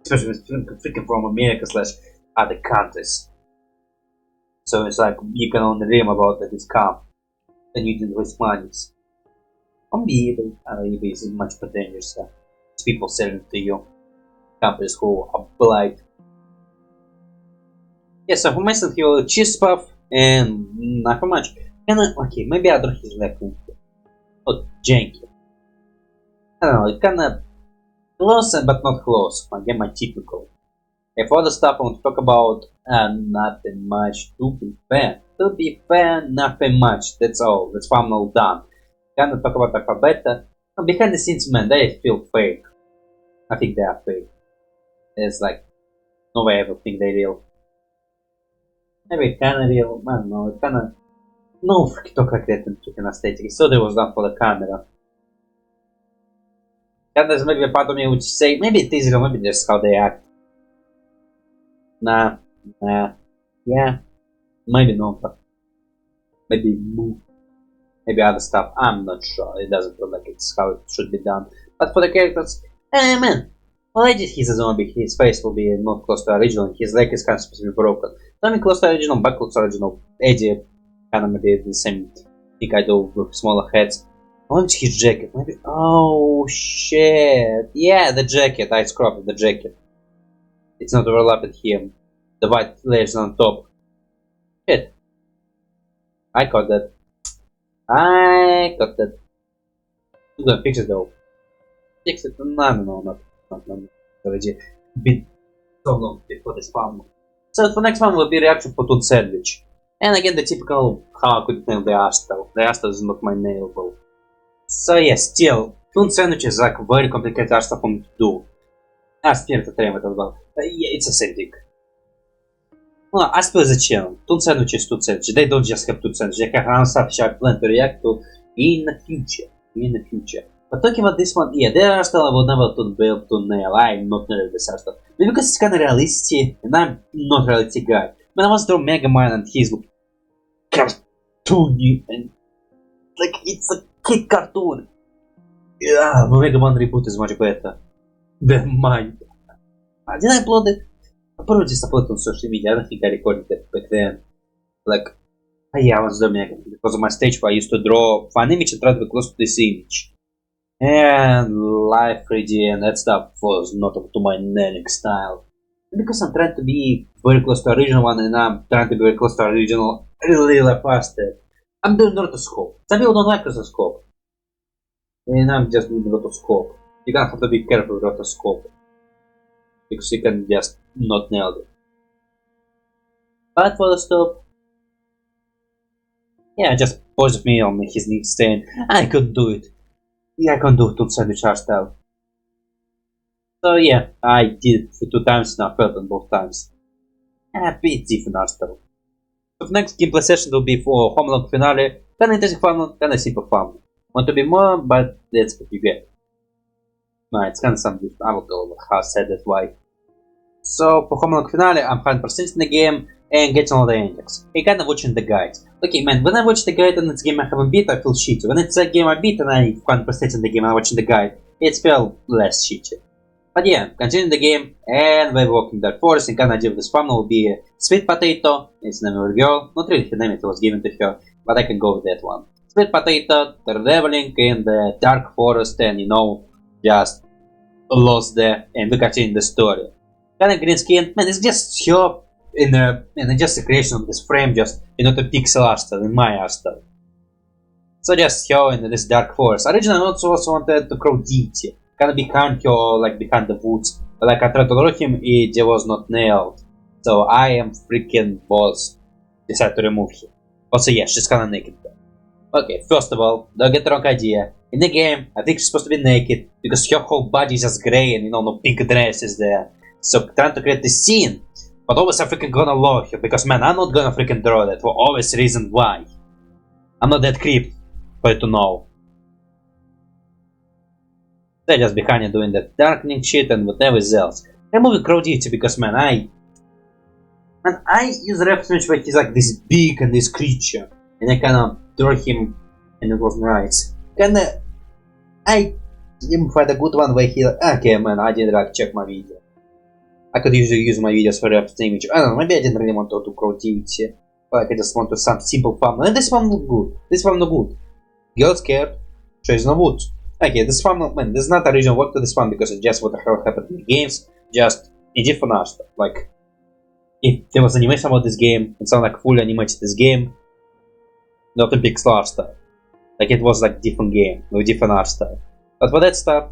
Especially freaking from America / other countries. So it's like, you can only dream about that it's come. Then you didn't waste money. Unbeatable. eBay is much more dangerous stuff. It's people selling to you. Companies who are blind. Yeah, so for myself, he will cheese puff and not for much. Okay, maybe I don't his like not janky. I don't know, it's kinda close but not close. Again, my typical. And for other stuff I want to talk about, nothing much to be fair. To be fair, nothing much. That's all. That's thumbnail done. Gonna talk about Alpha Beta. Behind the scenes, man, they feel fake. I think they are fake. There's like no way I ever think they're real. Maybe kinda real, I don't know, kinda no freaking talk like that in freaking aesthetic. So they was done for the camera. And there's maybe a part of me which say maybe it is real, maybe just how they act. Nah, yeah, maybe not, but maybe move. Maybe other stuff, I'm not sure. It doesn't feel like it's how it should be done. But for the characters, man. Well, I did he's a zombie, his face will be not close to original, his leg is kind of supposed to be broken. Something close to original, back looks original. Eddie kind of maybe the same thing I do with smaller heads. Maybe his jacket, maybe. Oh shit! Yeah, the jacket. I scrubbed the jacket. It's not overlapped here. The white layers on top. Shit. I caught that. I'm gonna fix it though. Fix it? No, not. Already been so long before this farm. So for next one will be reaction for TOON sandwich. And again the typical how I could nail the Astal. The Astal is not my nailable. So yeah, still, TOON sandwich is like very complicated art stuff for me to do. Aspir to try it as well. Yeah, it's the same thing. Well, Aspir is a channel. TOON sandwich is TOON sandwich. They don't just have TOON sandwich. They have stuff which I plan to react to in the future. But talking about this one, yeah, there are still I will never build to nail. I'm not nail this art stuff. Maybe because it's kind of realistic, and I'm not realistic guy. When I was drawing Mega Man and he's cartoony and like it's a kid cartoon. Yeah, but Mega Man reboot is much better than mine. Did I upload it? I probably just uploaded it on social media. I don't think I recorded it back then. Like, yeah, I was doing Mega Man because of my stage where I used to draw one image and try to be close to this image. And live Freddy and that stuff was not up to my nailing style. Because I'm trying to be very close to the original one and I'm trying to be very close to the original really faster. I'm doing rotoscope. Some people don't like rotoscope. And I'm just doing rotoscope. You gonna have to be careful with rotoscope. Because you can just not nail it. But for the stop. Yeah, just paused me on his knee saying I couldn't do it. Yeah, I can do TOON sandwich art style. So yeah, I did it 2 times and I failed on both times. A bit different art style. So next gameplay session will be for Homelong finale. Kinda interesting farm, kinda simple farm. Want to be more, but that's what you get. No, it's kinda something I will go over how said that why. So for Homelong finale, I'm 100% in the game and getting all the endings. I kinda watching the guide. Okay man, when I watch the guide and it's a game I haven't beat, I feel shitty. When it's a game I beat and I 100% in the game and I'm watching the guide, it feels less shitty. But yeah, continue the game and we're walking that forest and kinda deal with this farm will be Sweet Potato, it's the name of the girl, not really the name it was given to her, but I can go with that one. Sweet Potato, traveling in the dark forest and you know, just lost there and we continue the story. Kinda green skin, man, it's just her in just a creation of this frame, just the pixel art style, in my art style. So just her in this dark forest. Originally I also wanted to crow deity, kinda behind her, like behind the woods, but like I tried to draw him, it was not nailed. So I am freaking boss. Decided to remove him. Also yeah, she's kinda naked. Okay, first of all, don't get the wrong idea. In the game, I think she's supposed to be naked, because her whole body is just grey and no pink dress is there. So trying to create this scene, but always I'm freaking gonna lower her, because man, I'm not gonna freaking draw that for obvious reason why. I'm not that creep for you to know. They're just behind you doing that darkening shit and whatever else. I'm moving crow deity because man, I use a reference where he's like this big and this creature, and I kinda draw him, and it was nice. Kinda, I didn't find a good one where he like, okay man, I didn't like check my video. I could usually use my videos for reference image. I don't know, maybe I didn't really want to do crow deity. Like I just want to some simple farm. And this one look good. This one look good. Girl scared. She's no wood. Okay, this one, man, this is not original work to this one because it's just what the hell happened in the games. Just in different art stuff. Like, if there was animation about this game, it sounded like fully animated this game. Not a pixel art style. Like it was like different game with different art style. But for that stuff,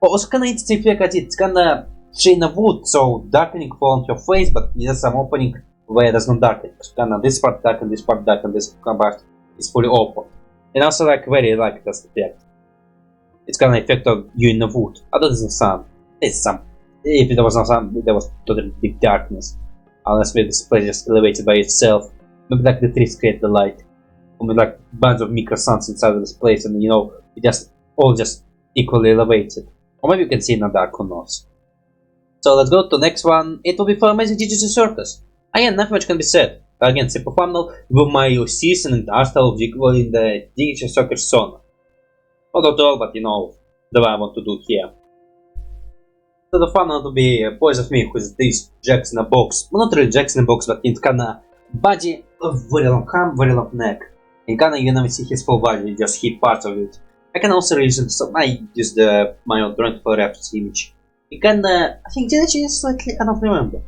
also kinda interesting fact I did. It's kinda shade of wood, so darkening fall on your face, but there's some opening where there's no darkening. So kinda this part dark and this part dark and this part is fully open. And also like very like this effect. It's kinda effect of you in the wood. Other than the sun. It's some. If there was no sun, there was totally big darkness. Unless maybe this place just elevated by itself. Maybe like the trees create the light. Or maybe like bunch of micro suns inside of this place and it just all just equally elevated. Or maybe you can see in the dark, who knows. So let's go to the next one. It will be for Amazing Digital Circus. Again, nothing much can be said. Again, simple thumbnail with my season and art style equal in the Digital Circus Sona. Not at all, but the way I want to do here. So the thumbnail will be a boys of me with this jacks in a box. Well, not really jacks in a box, but in kinda body of very long arm, very long neck. And kinda you never see his full body, just hit parts of it. I can also use so I use my own drawing for reference image. You kinda, I think did I change slightly? I don't remember.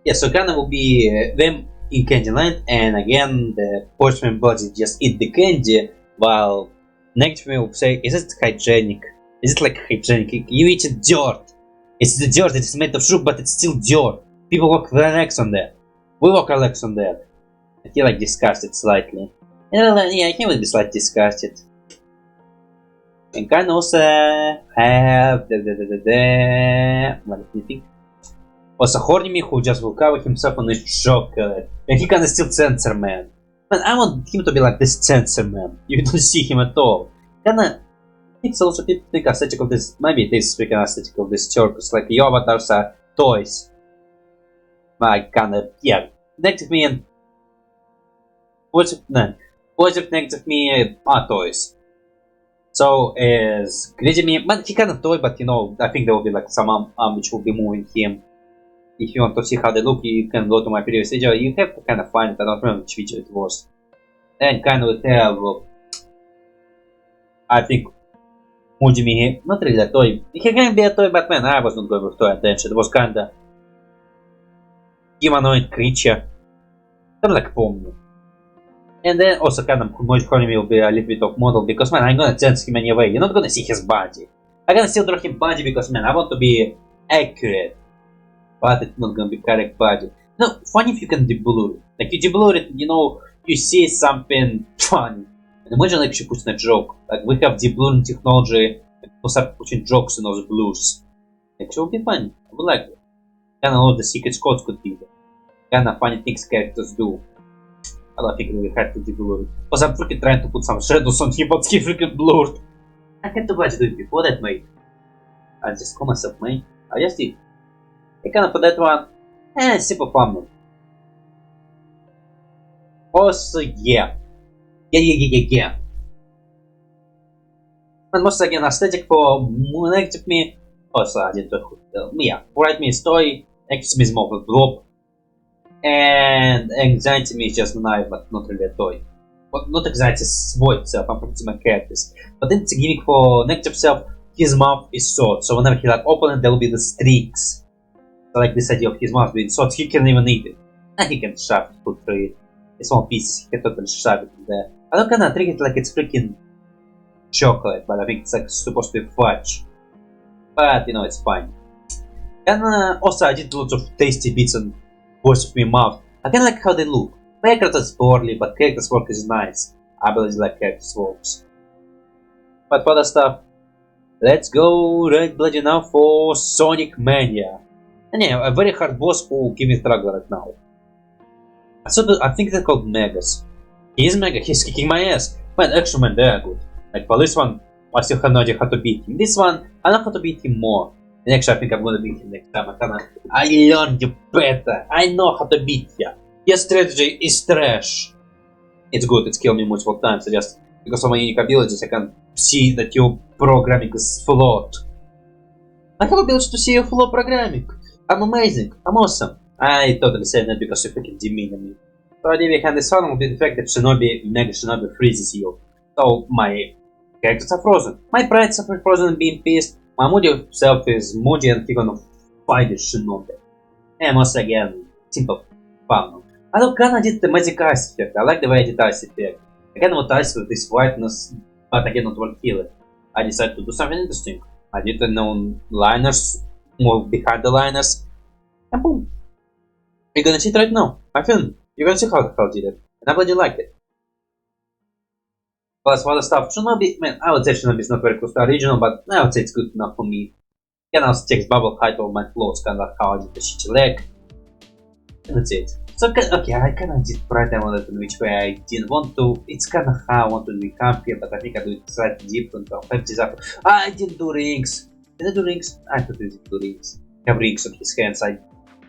Yeah, so kinda will be them in Candyland, and again the horseman body just eat the candy, while next to me will say, is it hygienic? Is it like hygienic? You eat dirt. It's the dirt, it's made of sugar, but it's still dirt. People walk their legs on that. We walk our legs on that. I feel like disgusted slightly. Yeah, he will be slightly disgusted. And can also have let me think. Also Horny who just will cover himself on his chocolate. And he can still Censor man. Man, I want him to be like this Censor man. You don't see him at all. Kinda, it's also people think aesthetic of this, maybe it is freaking aesthetic of this circus, like your avatars are toys. Like kinda, yeah. Negative me and positive negative me are toys. So is greedy me, but he kind of toy, but you know, I think there will be like some arm which will be moving him. If you want to see how they look, you can go to my previous video. You have to kind of find it. I don't remember which video it was. And kind of have, I think, Mujimi, not really a toy. He can be a toy, but man, I was not going with toy attention. It was kind of humanoid creature, kind of like Pomni. And then also kind of Horny will be a little bit of model because man, I'm gonna censor him anyway. You're not gonna see his body. I'm gonna still draw him body because man, I want to be accurate. But it's not gonna be correct body. No, funny if you can deblur it. Like you deblur it, you know, you see something funny. And imagine like she puts in a joke. Like we have deblurring technology, and people start putting jokes in those blurs. Like it will be funny. I would like it. Kinda all the secret codes could be there. Kinda funny things characters do. I don't think we had to deblur it. Because I'm freaking trying to put some shadows on him, but he freaking blurred. I had to watch it before that, mate. I just call myself, mate. I just did. I kind of for that one, super fun. Also, yeah. And once again, aesthetic for negative me. Also, I didn't yeah. Write me a story, negative me is more of a drop. And anxiety me is just a knife, but not really a toy. But not anxiety, it's void itself, I'm protecting my characters. But then it's a gimmick for negative self, his mouth is sword, so whenever he like open it, there will be the streaks. I like this idea of his mouth being sword, he can even eat it. And he can shove it, put through it. In small pieces, he can totally shove it in there. I don't kinda treat it like it's freaking chocolate, but I think it's like supposed to be fudge. But you know, it's fine. And also I did lots of tasty bits on voice of my mouth. I kinda like how they look. My characters poorly, but characters work is nice. I believe like characters works. But for other stuff, let's go right bloody now for Sonic Mania. And yeah, a very hard boss who give me struggle right now. I think they're called Megas. He is Mega, he's kicking my ass. Man, actually man, they are good. Like for this one, I still have no idea how to beat him. This one, I know how to beat him more. And actually I think I'm gonna beat him next time. I learned you better. I know how to beat ya. Your strategy is trash. It's good, it's killed me multiple times. I just, because of my unique abilities, I can see that your programming is flawed. I have ability to see your flawed programming. I'm amazing. I'm awesome. I totally say that because you freaking demean me. So idea behind this one will be the fact that Shinobi, Mega Shinobi freezes you. So my characters are frozen. My prides are frozen and being pissed. My moody self is moody and he's gonna fight the Shinobi. And once again, simple fun. I don't kinda did the magic ice effect. I like the way I did ice effect. I kinda want ice with this whiteness, but I cannot work kill it. I decided to do something interesting. I did the known liners, more behind the liners, and boom. You're gonna see it right now. My film. You're gonna see how the hell did it. And I bloody liked it. Plus for other stuff, Shinobi, man, I would say Shinobi is not very close to original, but I would say it's good enough for me. Can also take bubble height of my clothes, kinda like how I did the shitty leg. And that's it. So, okay, I kinda did right time on it in which way I didn't want to. It's kinda how I want to be comfy, but I think I do it slightly different. I'll have this up. I didn't do rings. Did I do rings? I thought I didn't do rings. I have rings on his hands, I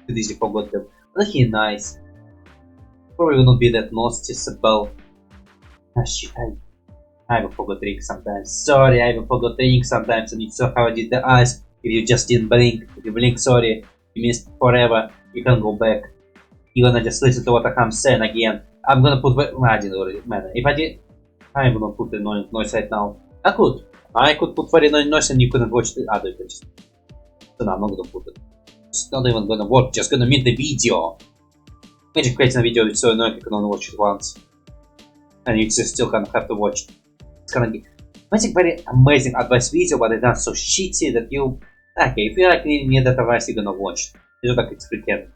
easily forgot them. But he's nice. Probably will not be that noticeable. Ah shit, I will forget rings sometimes. Sorry, I will forget rings sometimes, and you saw how I did the eyes. If you just didn't blink, if you blink, sorry, you missed forever. You can go back. You're gonna just listen to what I'm saying again. I'm gonna put. I didn't already. Man, if I did, I'm gonna put the noise right now. I could put very annoying noise and you couldn't watch the other pictures. So no, I'm not gonna put it. It's not even gonna work. Just gonna mute the video. Imagine creating a video that's so annoying you can only watch it once, and you just still kind of have to watch it. It's gonna be amazing, very amazing advice video, but it's not so shitty that you. Okay, if you like need that advice, you're gonna watch it. It's not like it's freaking.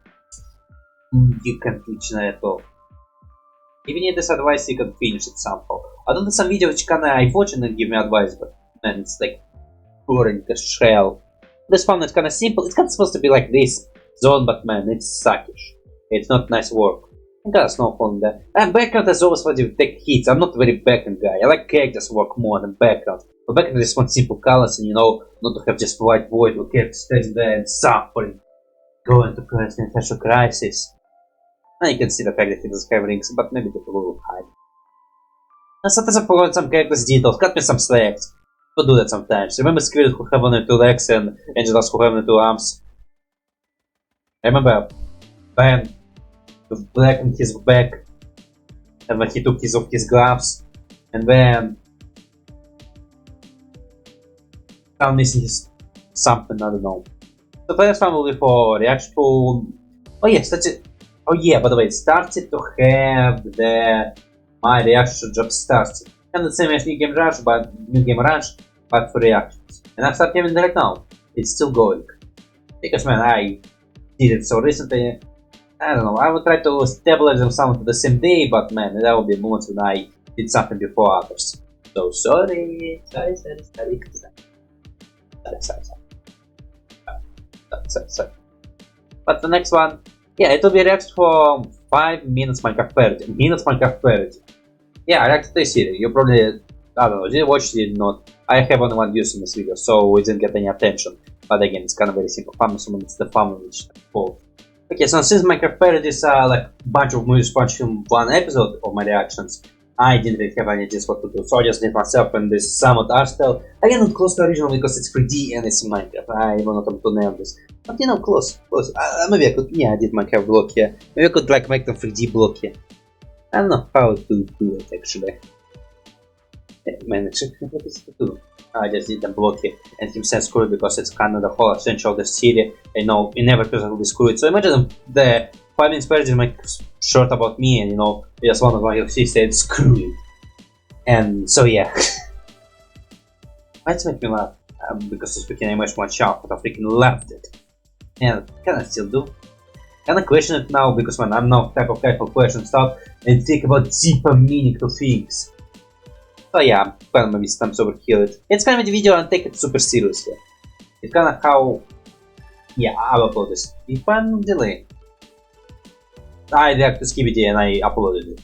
You can't reach it at all. If you need this advice, you can finish it somehow. I don't know some video which kinda I watch and then give me advice, but and it's like boring as hell. This one is kind of simple. It's kind of supposed to be like this zone, but man, it's suckish. It's not nice work. I got a snowfall in there. And background is always for you take hits. I'm not a very background guy. I like characters work more than background. But background just want simple colors and, you know, not to have just white void or characters standing there and suffering. Going to financial crisis. And you can see the fact that he doesn't have rings, but maybe they're a little high. And sometimes I forgot some characters details, cut me some slacks. But do that sometimes. Remember Squid who have only 2 legs and Angels who have only 2 arms? Remember Ben with black on his back and when he took off his gloves and then found missing his something, I don't know. The first one will be for reaction to... Oh yes, that's it. Oh yeah, by the way, it started to have the... My reaction job started. And the same as New Game Rush, but for reactions. And I start having it right now. It's still going. Because man, I did it so recently. I don't know, I would try to stabilize them some to the same day, but man, there will be moments when I did something before others. So sorry. Sorry. But the next one, yeah, it will be reaction for 5 minutes Minecraft Parody. Yeah, I liked this series. You probably, I don't know, did you watch it or not? I have only one view in this video, so it didn't get any attention. But again, it's kind of very simple. Farm, assuming it's the farm which involved. Okay, so since Minecraft Parodies are like a bunch of movies watching one episode of my reactions, I didn't really have any ideas what to do. So I just did myself in this somewhat art style. Again, not close to original because it's 3D and it's Minecraft. I will not able to nail this. But you know, close. Maybe I could, yeah, I did Minecraft block here. Maybe I could like make them 3D block here. I don't know how to do it actually. Man, actually, what is to do? I just did them block here and him said screw it because it's kind of the whole essential of the city. I know in every person will be screwed. So imagine the 5 minutes parody make short about me and you know, just one of my UFC said screw it. And so yeah. Let's make me laugh. Because of speaking much more sharp, but I freaking loved it. And can I still do? Can I question it now because man, I'm now type of guy for question stuff and think about deeper meaning to things. So yeah, I'm gonna maybe sometimes overkill it. It's kind of the video and take it super seriously. It's kind of how... Yeah, I'll upload this. If I'm delayed. I react to Skibidi and I uploaded it.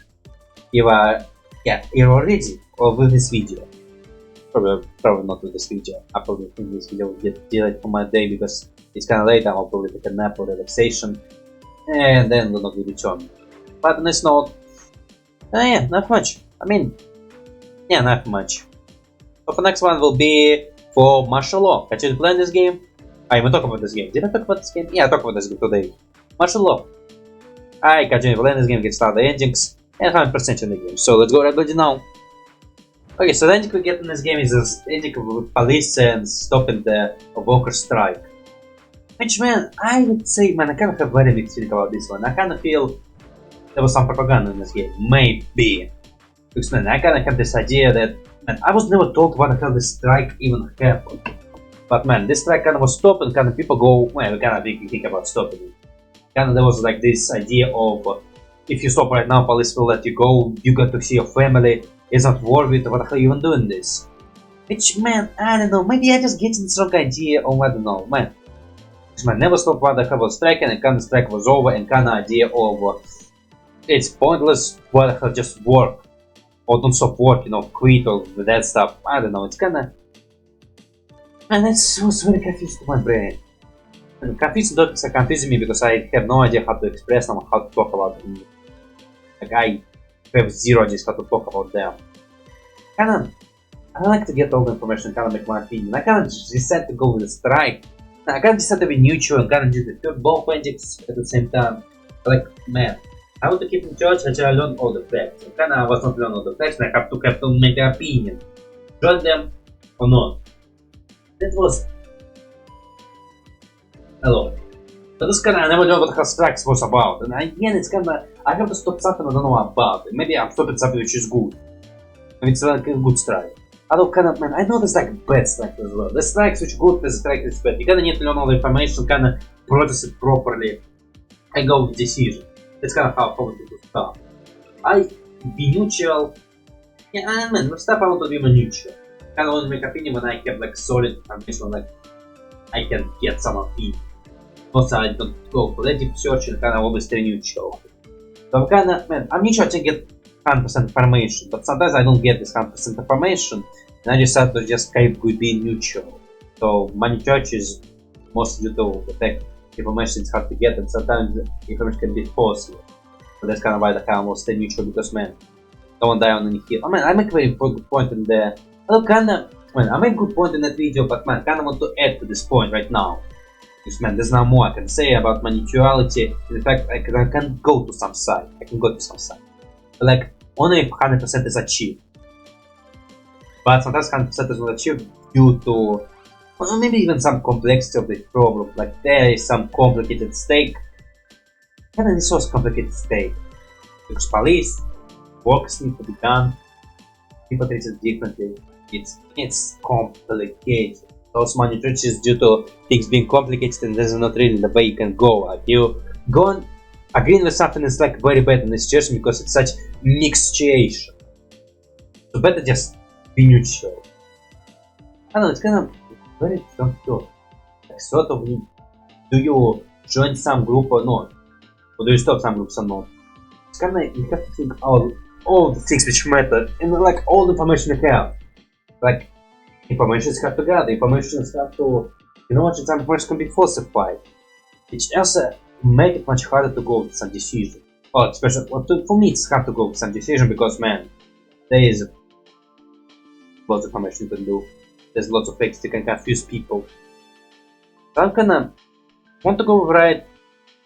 Yeah, you're already with this video. Probably not with this video. Uploading this video will get delayed for my day because it's kind of late. I'll probably take a nap or relaxation. And then will not be returned. But on this note, yeah, not much. I mean, yeah, not much. So the next one will be for martial law. Continue playing this game. I even talk about this game. Did I talk about this game? Yeah, I talked about this game today. Martial law. I continue playing this game, get started the endings, and 100% in the game. So let's go right now. Okay, so the ending we get in this game is this ending with police and stopping the worker strike. Which man, I would say, man, I kind of have very mixed feeling about this one. I kind of feel there was some propaganda in this game. Maybe. Because man, I kind of have this idea that, man, I was never told what the hell this strike even happened. But man, this strike kind of was stopped and kind of people go, well, we kind of think about stopping it. Kind of there was like this idea of, if you stop right now, police will let you go, you got to see your family, it's not worth it, what the hell are you even doing this? Which man, I don't know, maybe I just get the wrong idea, or I don't know, man. Because man, never stopped what the hell was striking, and kind of strike was over, and kind of idea of, it's pointless, what the hell, just work. Or don't stop working, or quit, or that stuff, I don't know, it's kind of... Man, that was very confusing to my brain. And confusing topics are confusing me because I have no idea how to express them or how to talk about them. Like, I have zero ideas how to talk about them. Kinda, I like to get all the information and kinda make my opinion. I kinda decided to go with a strike. I kinda decided to be neutral and kinda do the both endings at the same time. Like, man, I want to keep in touch until I learn all the facts. I kinda was not learn all the facts and I have to make an opinion. Join them or not. That was a lot. But this kinda, I never know what the strikes was about. And again, it's kinda, I have to stop something I don't know about. Maybe I'm stopping something which is good. Maybe it's like a good strike. Although kinda, man, I know there's like bad strikes as well. The strikes which good, the strike which bad. You kinda need to learn all the information, kinda process it properly, and go with decision. That's kinda how probably to start. I be neutral. Yeah, man, with stuff I want to be more neutral. kind of only make opinion when I have like solid foundation, like I can get some opinion. Also, I don't go for that deep search and kind of always stay neutral. So I'm kind of, man, I'm neutral to get 100% information, but sometimes I don't get this 100% information, and I decide to just keep being neutral. So many churches, mostly due to the fact information is hard to get, and sometimes information can be false. So that's kind of why the hell I will stay neutral, because man, don't die on any hill. I mean, I make a very good point in there. I kinda, man, I make a good point in that video, but man, kinda want to add to this point right now. Because man, there's no more I can say about my neutrality. In fact, I can go to some side. I can go to some side. But like, only if 100% is achieved. But sometimes 100% is not achieved due to, well, maybe even some complexity of the problem. Like, there is some complicated stake. Kinda resource complicated stake. Because police, works need to be done. People treat it differently. It's complicated. Those money tricks due to things being complicated, and there's not really the way you can go. Like, you go on agreeing with something is like very bad in this situation because it's such mixed situation. So better just be neutral. I don't know, it's kind of very difficult. Like, sort of, do you join some group or not? Or do you stop some groups or not? It's kind of, you have to think all the things which matter, and like all the information you have. Like, information is hard to gather, information is hard to, you know what, some information can be falsified. Which also make it much harder to go with some decision. Well, especially, for me it's hard to go with some decision because, man, there is lots of information you can do. There's lots of facts that can confuse people. So I'm kinda want to go with right.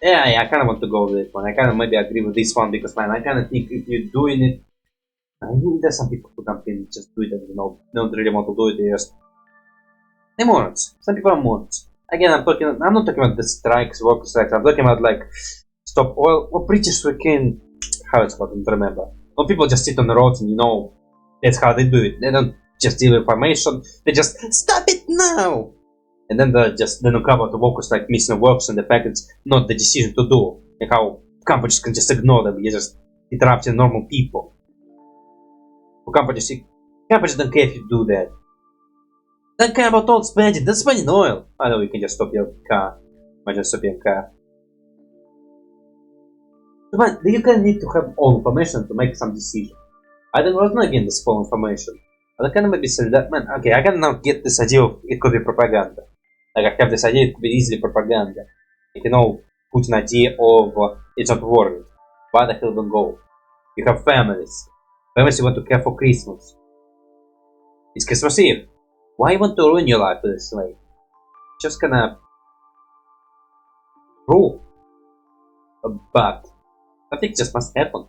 Yeah, I kinda want to go with this one. I kinda maybe agree with this one because, man, I kinda think if you're doing it, I mean, there's some people who don't really just do it and, you know, don't really want to do it. They're morons. Some people are morons. Again, I'm not talking about the strikes, work strikes. I'm talking about like stop oil or British freaking, how it's called, I don't remember. When people just sit on the roads and, you know, that's how they do it. They don't just deal with information. They just stop it now. And then they don't cover the workers like missing works and the fact it's not the decision to do. And how companies can just ignore them. You're just interrupting normal people. Companies don't care if you do that. Don't care about all spending. They're spending oil. I know you can just stop your car. Imagine stopping your car. But you can need to have all information to make some decision. I don't know again this full information. But I can maybe say that, man, okay, I can now get this idea of it could be propaganda. Like I have this idea it could be easily propaganda. Like, you know, put an idea of it's not worth. Why the hell don't go? You have families. Families you want to care for Christmas. It's Christmas Eve. Why you want to ruin your life with this? Like, just gonna prove. But I think it just must happen.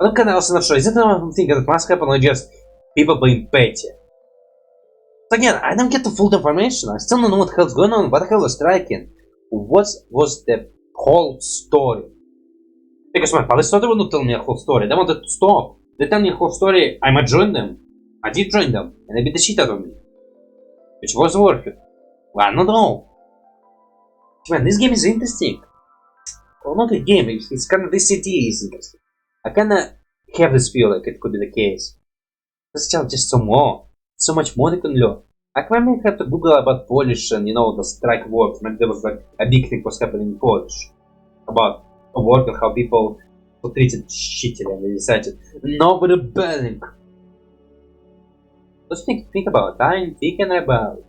I'm kinda also not sure. Is it one thing that must happen or just people being petty? So again, I don't get the full information. I still don't know what the hell's going on. What the hell is striking? What was the whole story? Because my police thought they would not tell me a whole story. They wanted to stop. They tell me a whole story. I might join them. I did join them. And they beat the shit out of me. Which was worth it. Well, not all. Man, this game is interesting. Well, not a game. It's kind of, this city is interesting. I kinda have this feel like it could be the case. There's just some more. So much more they can learn. I might have to Google about Polish and, you know, the strike works. Maybe there was like a big thing was happening in Polish. About work and how people were treated shittily and they decided nobody rebelling. Just think about it. I'm thinking about it.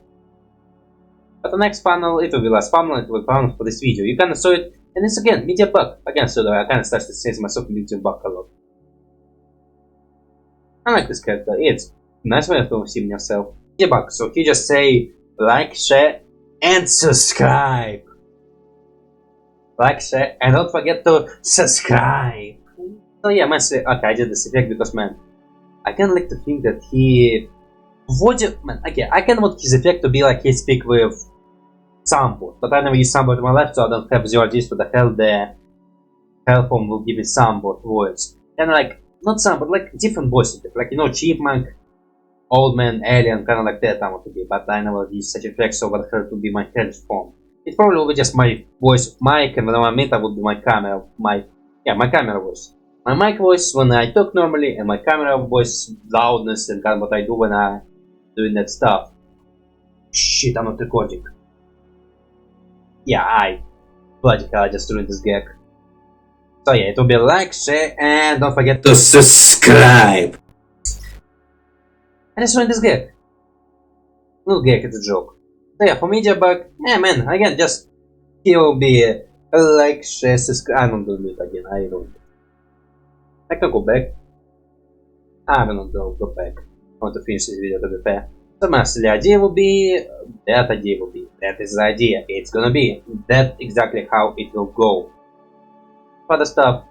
But the next panel, it will be last panel, it will be panel for this video. You kinda saw it, and it's again, media bug. Again, so I kinda started to say myself in media bug a lot. I like this character, it's a nice way to see yourself. Media bug, so you just say like, share, and subscribe. Like, share, and don't forget to subscribe. So yeah, man, okay, I did this effect because, man, I kinda like to think that he... Man, okay, I kinda want his effect to be like he speak with soundboard, but I never use soundboard in my life, so I don't have the ideas for the hell the hell phone will give me soundboard voice. And like, not soundboard, like different voices, like, you know, Chipmunk, Old Man, Alien, kinda like that I want to be, but I never use such effects, so what hell to be my headphone. It probably will be just my voice of mic, and when I meet, I would be my camera, my camera voice. My mic voice when I talk normally, and my camera voice loudness and kind of what I do when I doing that stuff. Shit, I'm not recording. Yeah, I bloody hell, I just ruined this gag. So yeah, it will be like, share, and don't forget to subscribe. I just ruined this gag. No gag, it's a joke. So yeah, for media bug, yeah man, again, just he will be like, share, subscribe. I'm not doing it again, I don't. I can go back. I'm not gonna go back. I want to finish this video to be fair. So the idea will be, that idea will be, that is the idea, it's gonna be, that exactly how it will go. For the stuff,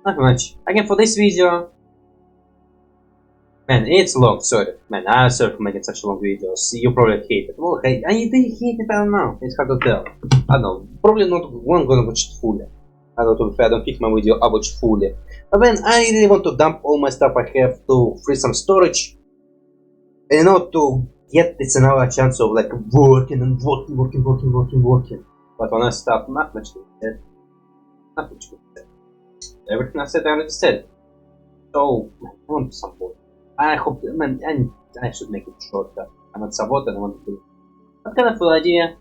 not much. Again, for this video, man, it's long, sorry. Man, I'm sorry for making such long videos, you probably hate it. Well, I hate it, I don't know, it's hard to tell. I don't know, probably not one gonna watch it fully. I don't think my video I watch fully. But then I really want to dump all my stuff I have to free some storage. And to get this another chance of like working. But when I stop, not much to say. Not much to say. Everything I said I already said. So I want some more. I hope, man, I should make it shorter. I'm not sabot and I want to do it. What kind of full idea?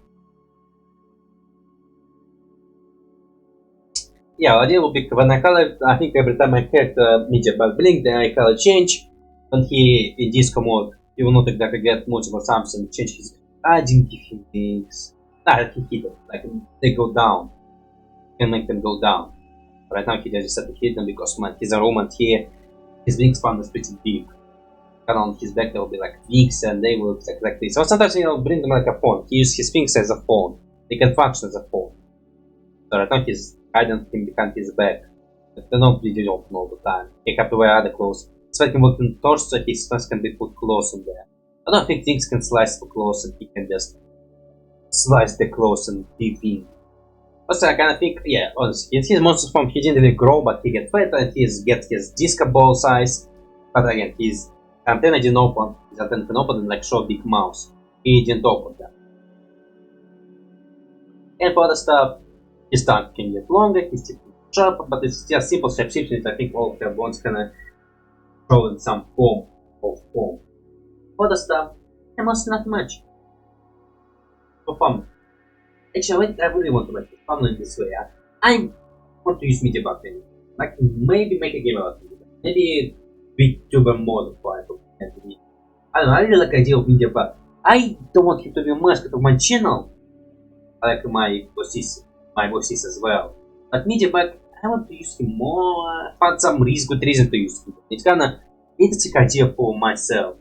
Yeah, idea will be when I color, I think every time I had media bug blink, then I color change. When he in disco mode, he will not exactly get multiple something, change his. I didn't give him things. Nah, he hit them. Like they go down. You can make them go down. Right now he just said to hit them because man, he's a Roman here. His wingspan is pretty big. And on his back there will be like wings and they will look like this. So sometimes bring them like a phone. He uses his wings as a phone. They can function as a phone. So right now he's hiding him behind his back. But they don't really open all the time. He have to wear other clothes. So I can work in torch so his fence can be put close in there. I don't think things can slice the clothes and he can just slice the clothes and be in. Also I kinda think, yeah, honestly, in his monster form he didn't really grow but he get fat and he gets his disco ball size. But again, his antenna didn't open, his antenna can open and like show big mouse. He didn't open that. And for other stuff, his tongue can get longer, his teeth can get sharper, but it's just simple shapeshifting. I think all of their bones kinda show in some form of form. For the stuff, almost not much. For fun. Actually, I really want to make it fun in this way. I want to use media bug thing. Like maybe make a game about it. Maybe VTuber mode for it. I don't know, I really like the idea of media bug. I don't want him to be a mascot of my channel. I like my bosses as well. But media bug, I want to use him more. Find some good reason to use him. It's kinda interesting idea for myself.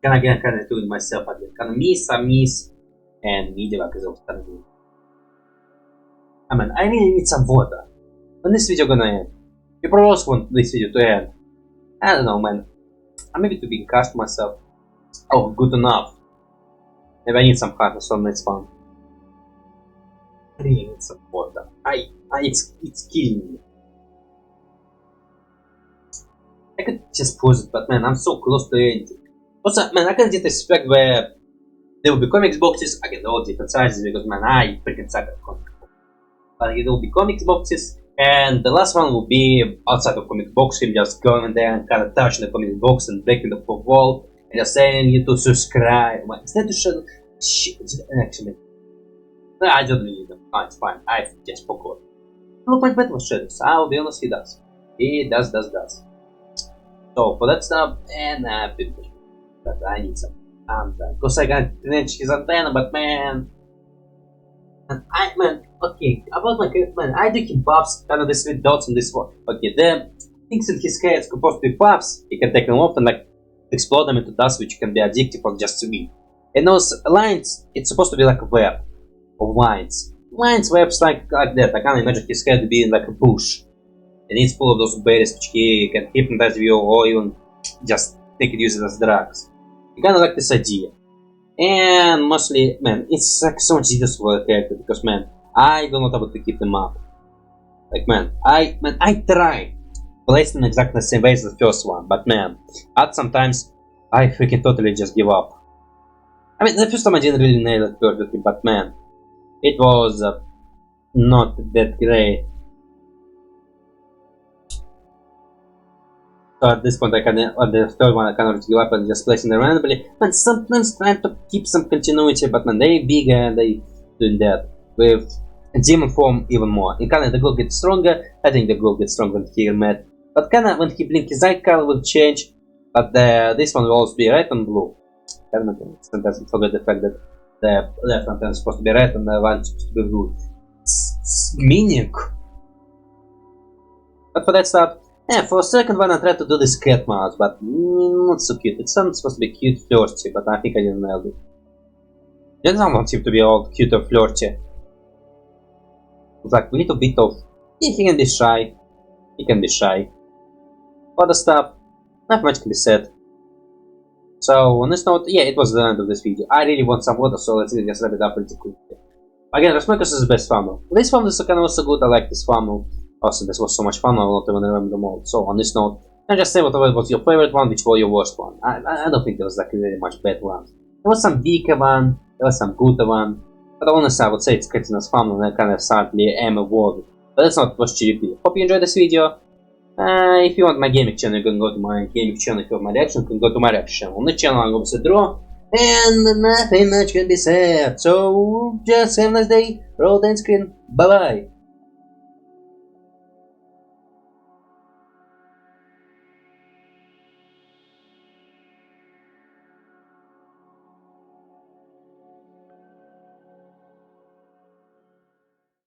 Kinda doing myself again. Kinda miss, and media bug is also kinda good. I mean, I really need some water. When this video gonna end? You probably also want this video to end. I don't know, man. Maybe to be cast myself. Oh, good enough. Maybe I need some hardness on this one. I really need some water. It's killing me. I could just pause it, but man, I'm so close to it. Also, man, I can get a spec where there will be comics boxes. I get all different sizes because man, I freaking suck at comic boxes. But there will be comics boxes, and the last one will be outside of comic box. Him just going there and kind of touching the comic box and breaking the fourth wall and just saying you to subscribe. Instead to shit, actually. I don't need them. Oh, it's fine. I just forgot. Look, my bed was shadows. I'll be honest, he does. He does. So for that stuff, and but I need some antenna. Because I got wrench his antenna, but man, okay, about my man, I do him buffs, kind of the sweet dots on this one. Okay, the things in his hair is supposed to be buffs. He can take them off and like explode them into dust, which can be addictive or just sweet. And those lines, it's supposed to be like a web of lines. Webs like that. I can't imagine his head being like a bush. And it's full of those berries which he can hypnotize you or even just take it use it as drugs. I kinda like this idea. And mostly, man, it's like so much easier for a character because man, I don't know able to keep them up. Like man, I try place them exactly the same way as the first one, but man, at sometimes I freaking totally just give up. I mean, the first time I didn't really nail it perfectly, but man, it was not that great. So at this point I can, on the third one I can already give up and just placing them randomly. And sometimes trying to keep some continuity, but man, they bigger and they doing that. With demon form even more. In kinda the glow gets stronger, I think the glow gets stronger when he met. But kinda when he blink his eye color will change. But this one will also be red and blue. Sometimes I forget the fact that the left one is supposed to be red and the one is supposed to be blue. It's meaning. But for that stuff, for a second one I tried to do this cat mouse, but not so cute. It's supposed to be cute, flirty, but I think I didn't nail it. I don't want him to be all cute or flirty. It's like a little bit of... he can be shy. He can be shy. Other stuff, not much can be said. So on this note, yeah, it was the end of this video. I really want some water, so let's just wrap it up pretty quickly. Again, RAMSHACKLE is the best funnel. This funnel is kind of also good, I like this funnel. Also, this was so much fun, I will not even remember them all. So on this note, and just say whatever was your favorite one, which was your worst one. I don't think there was like really much bad ones. There was some weaker one, there was some good one. But honestly, I would say it's getting as fun and I kind of sadly am awarded. But that's not was GDP. Hope you enjoyed this video. If you want my gaming channel, you can go to my gaming channel. If you want my reaction, you can go to my reaction channel. On the channel, I'm obviously draw. And nothing much can be said. So, just have a nice day. Roll the screen. Bye bye.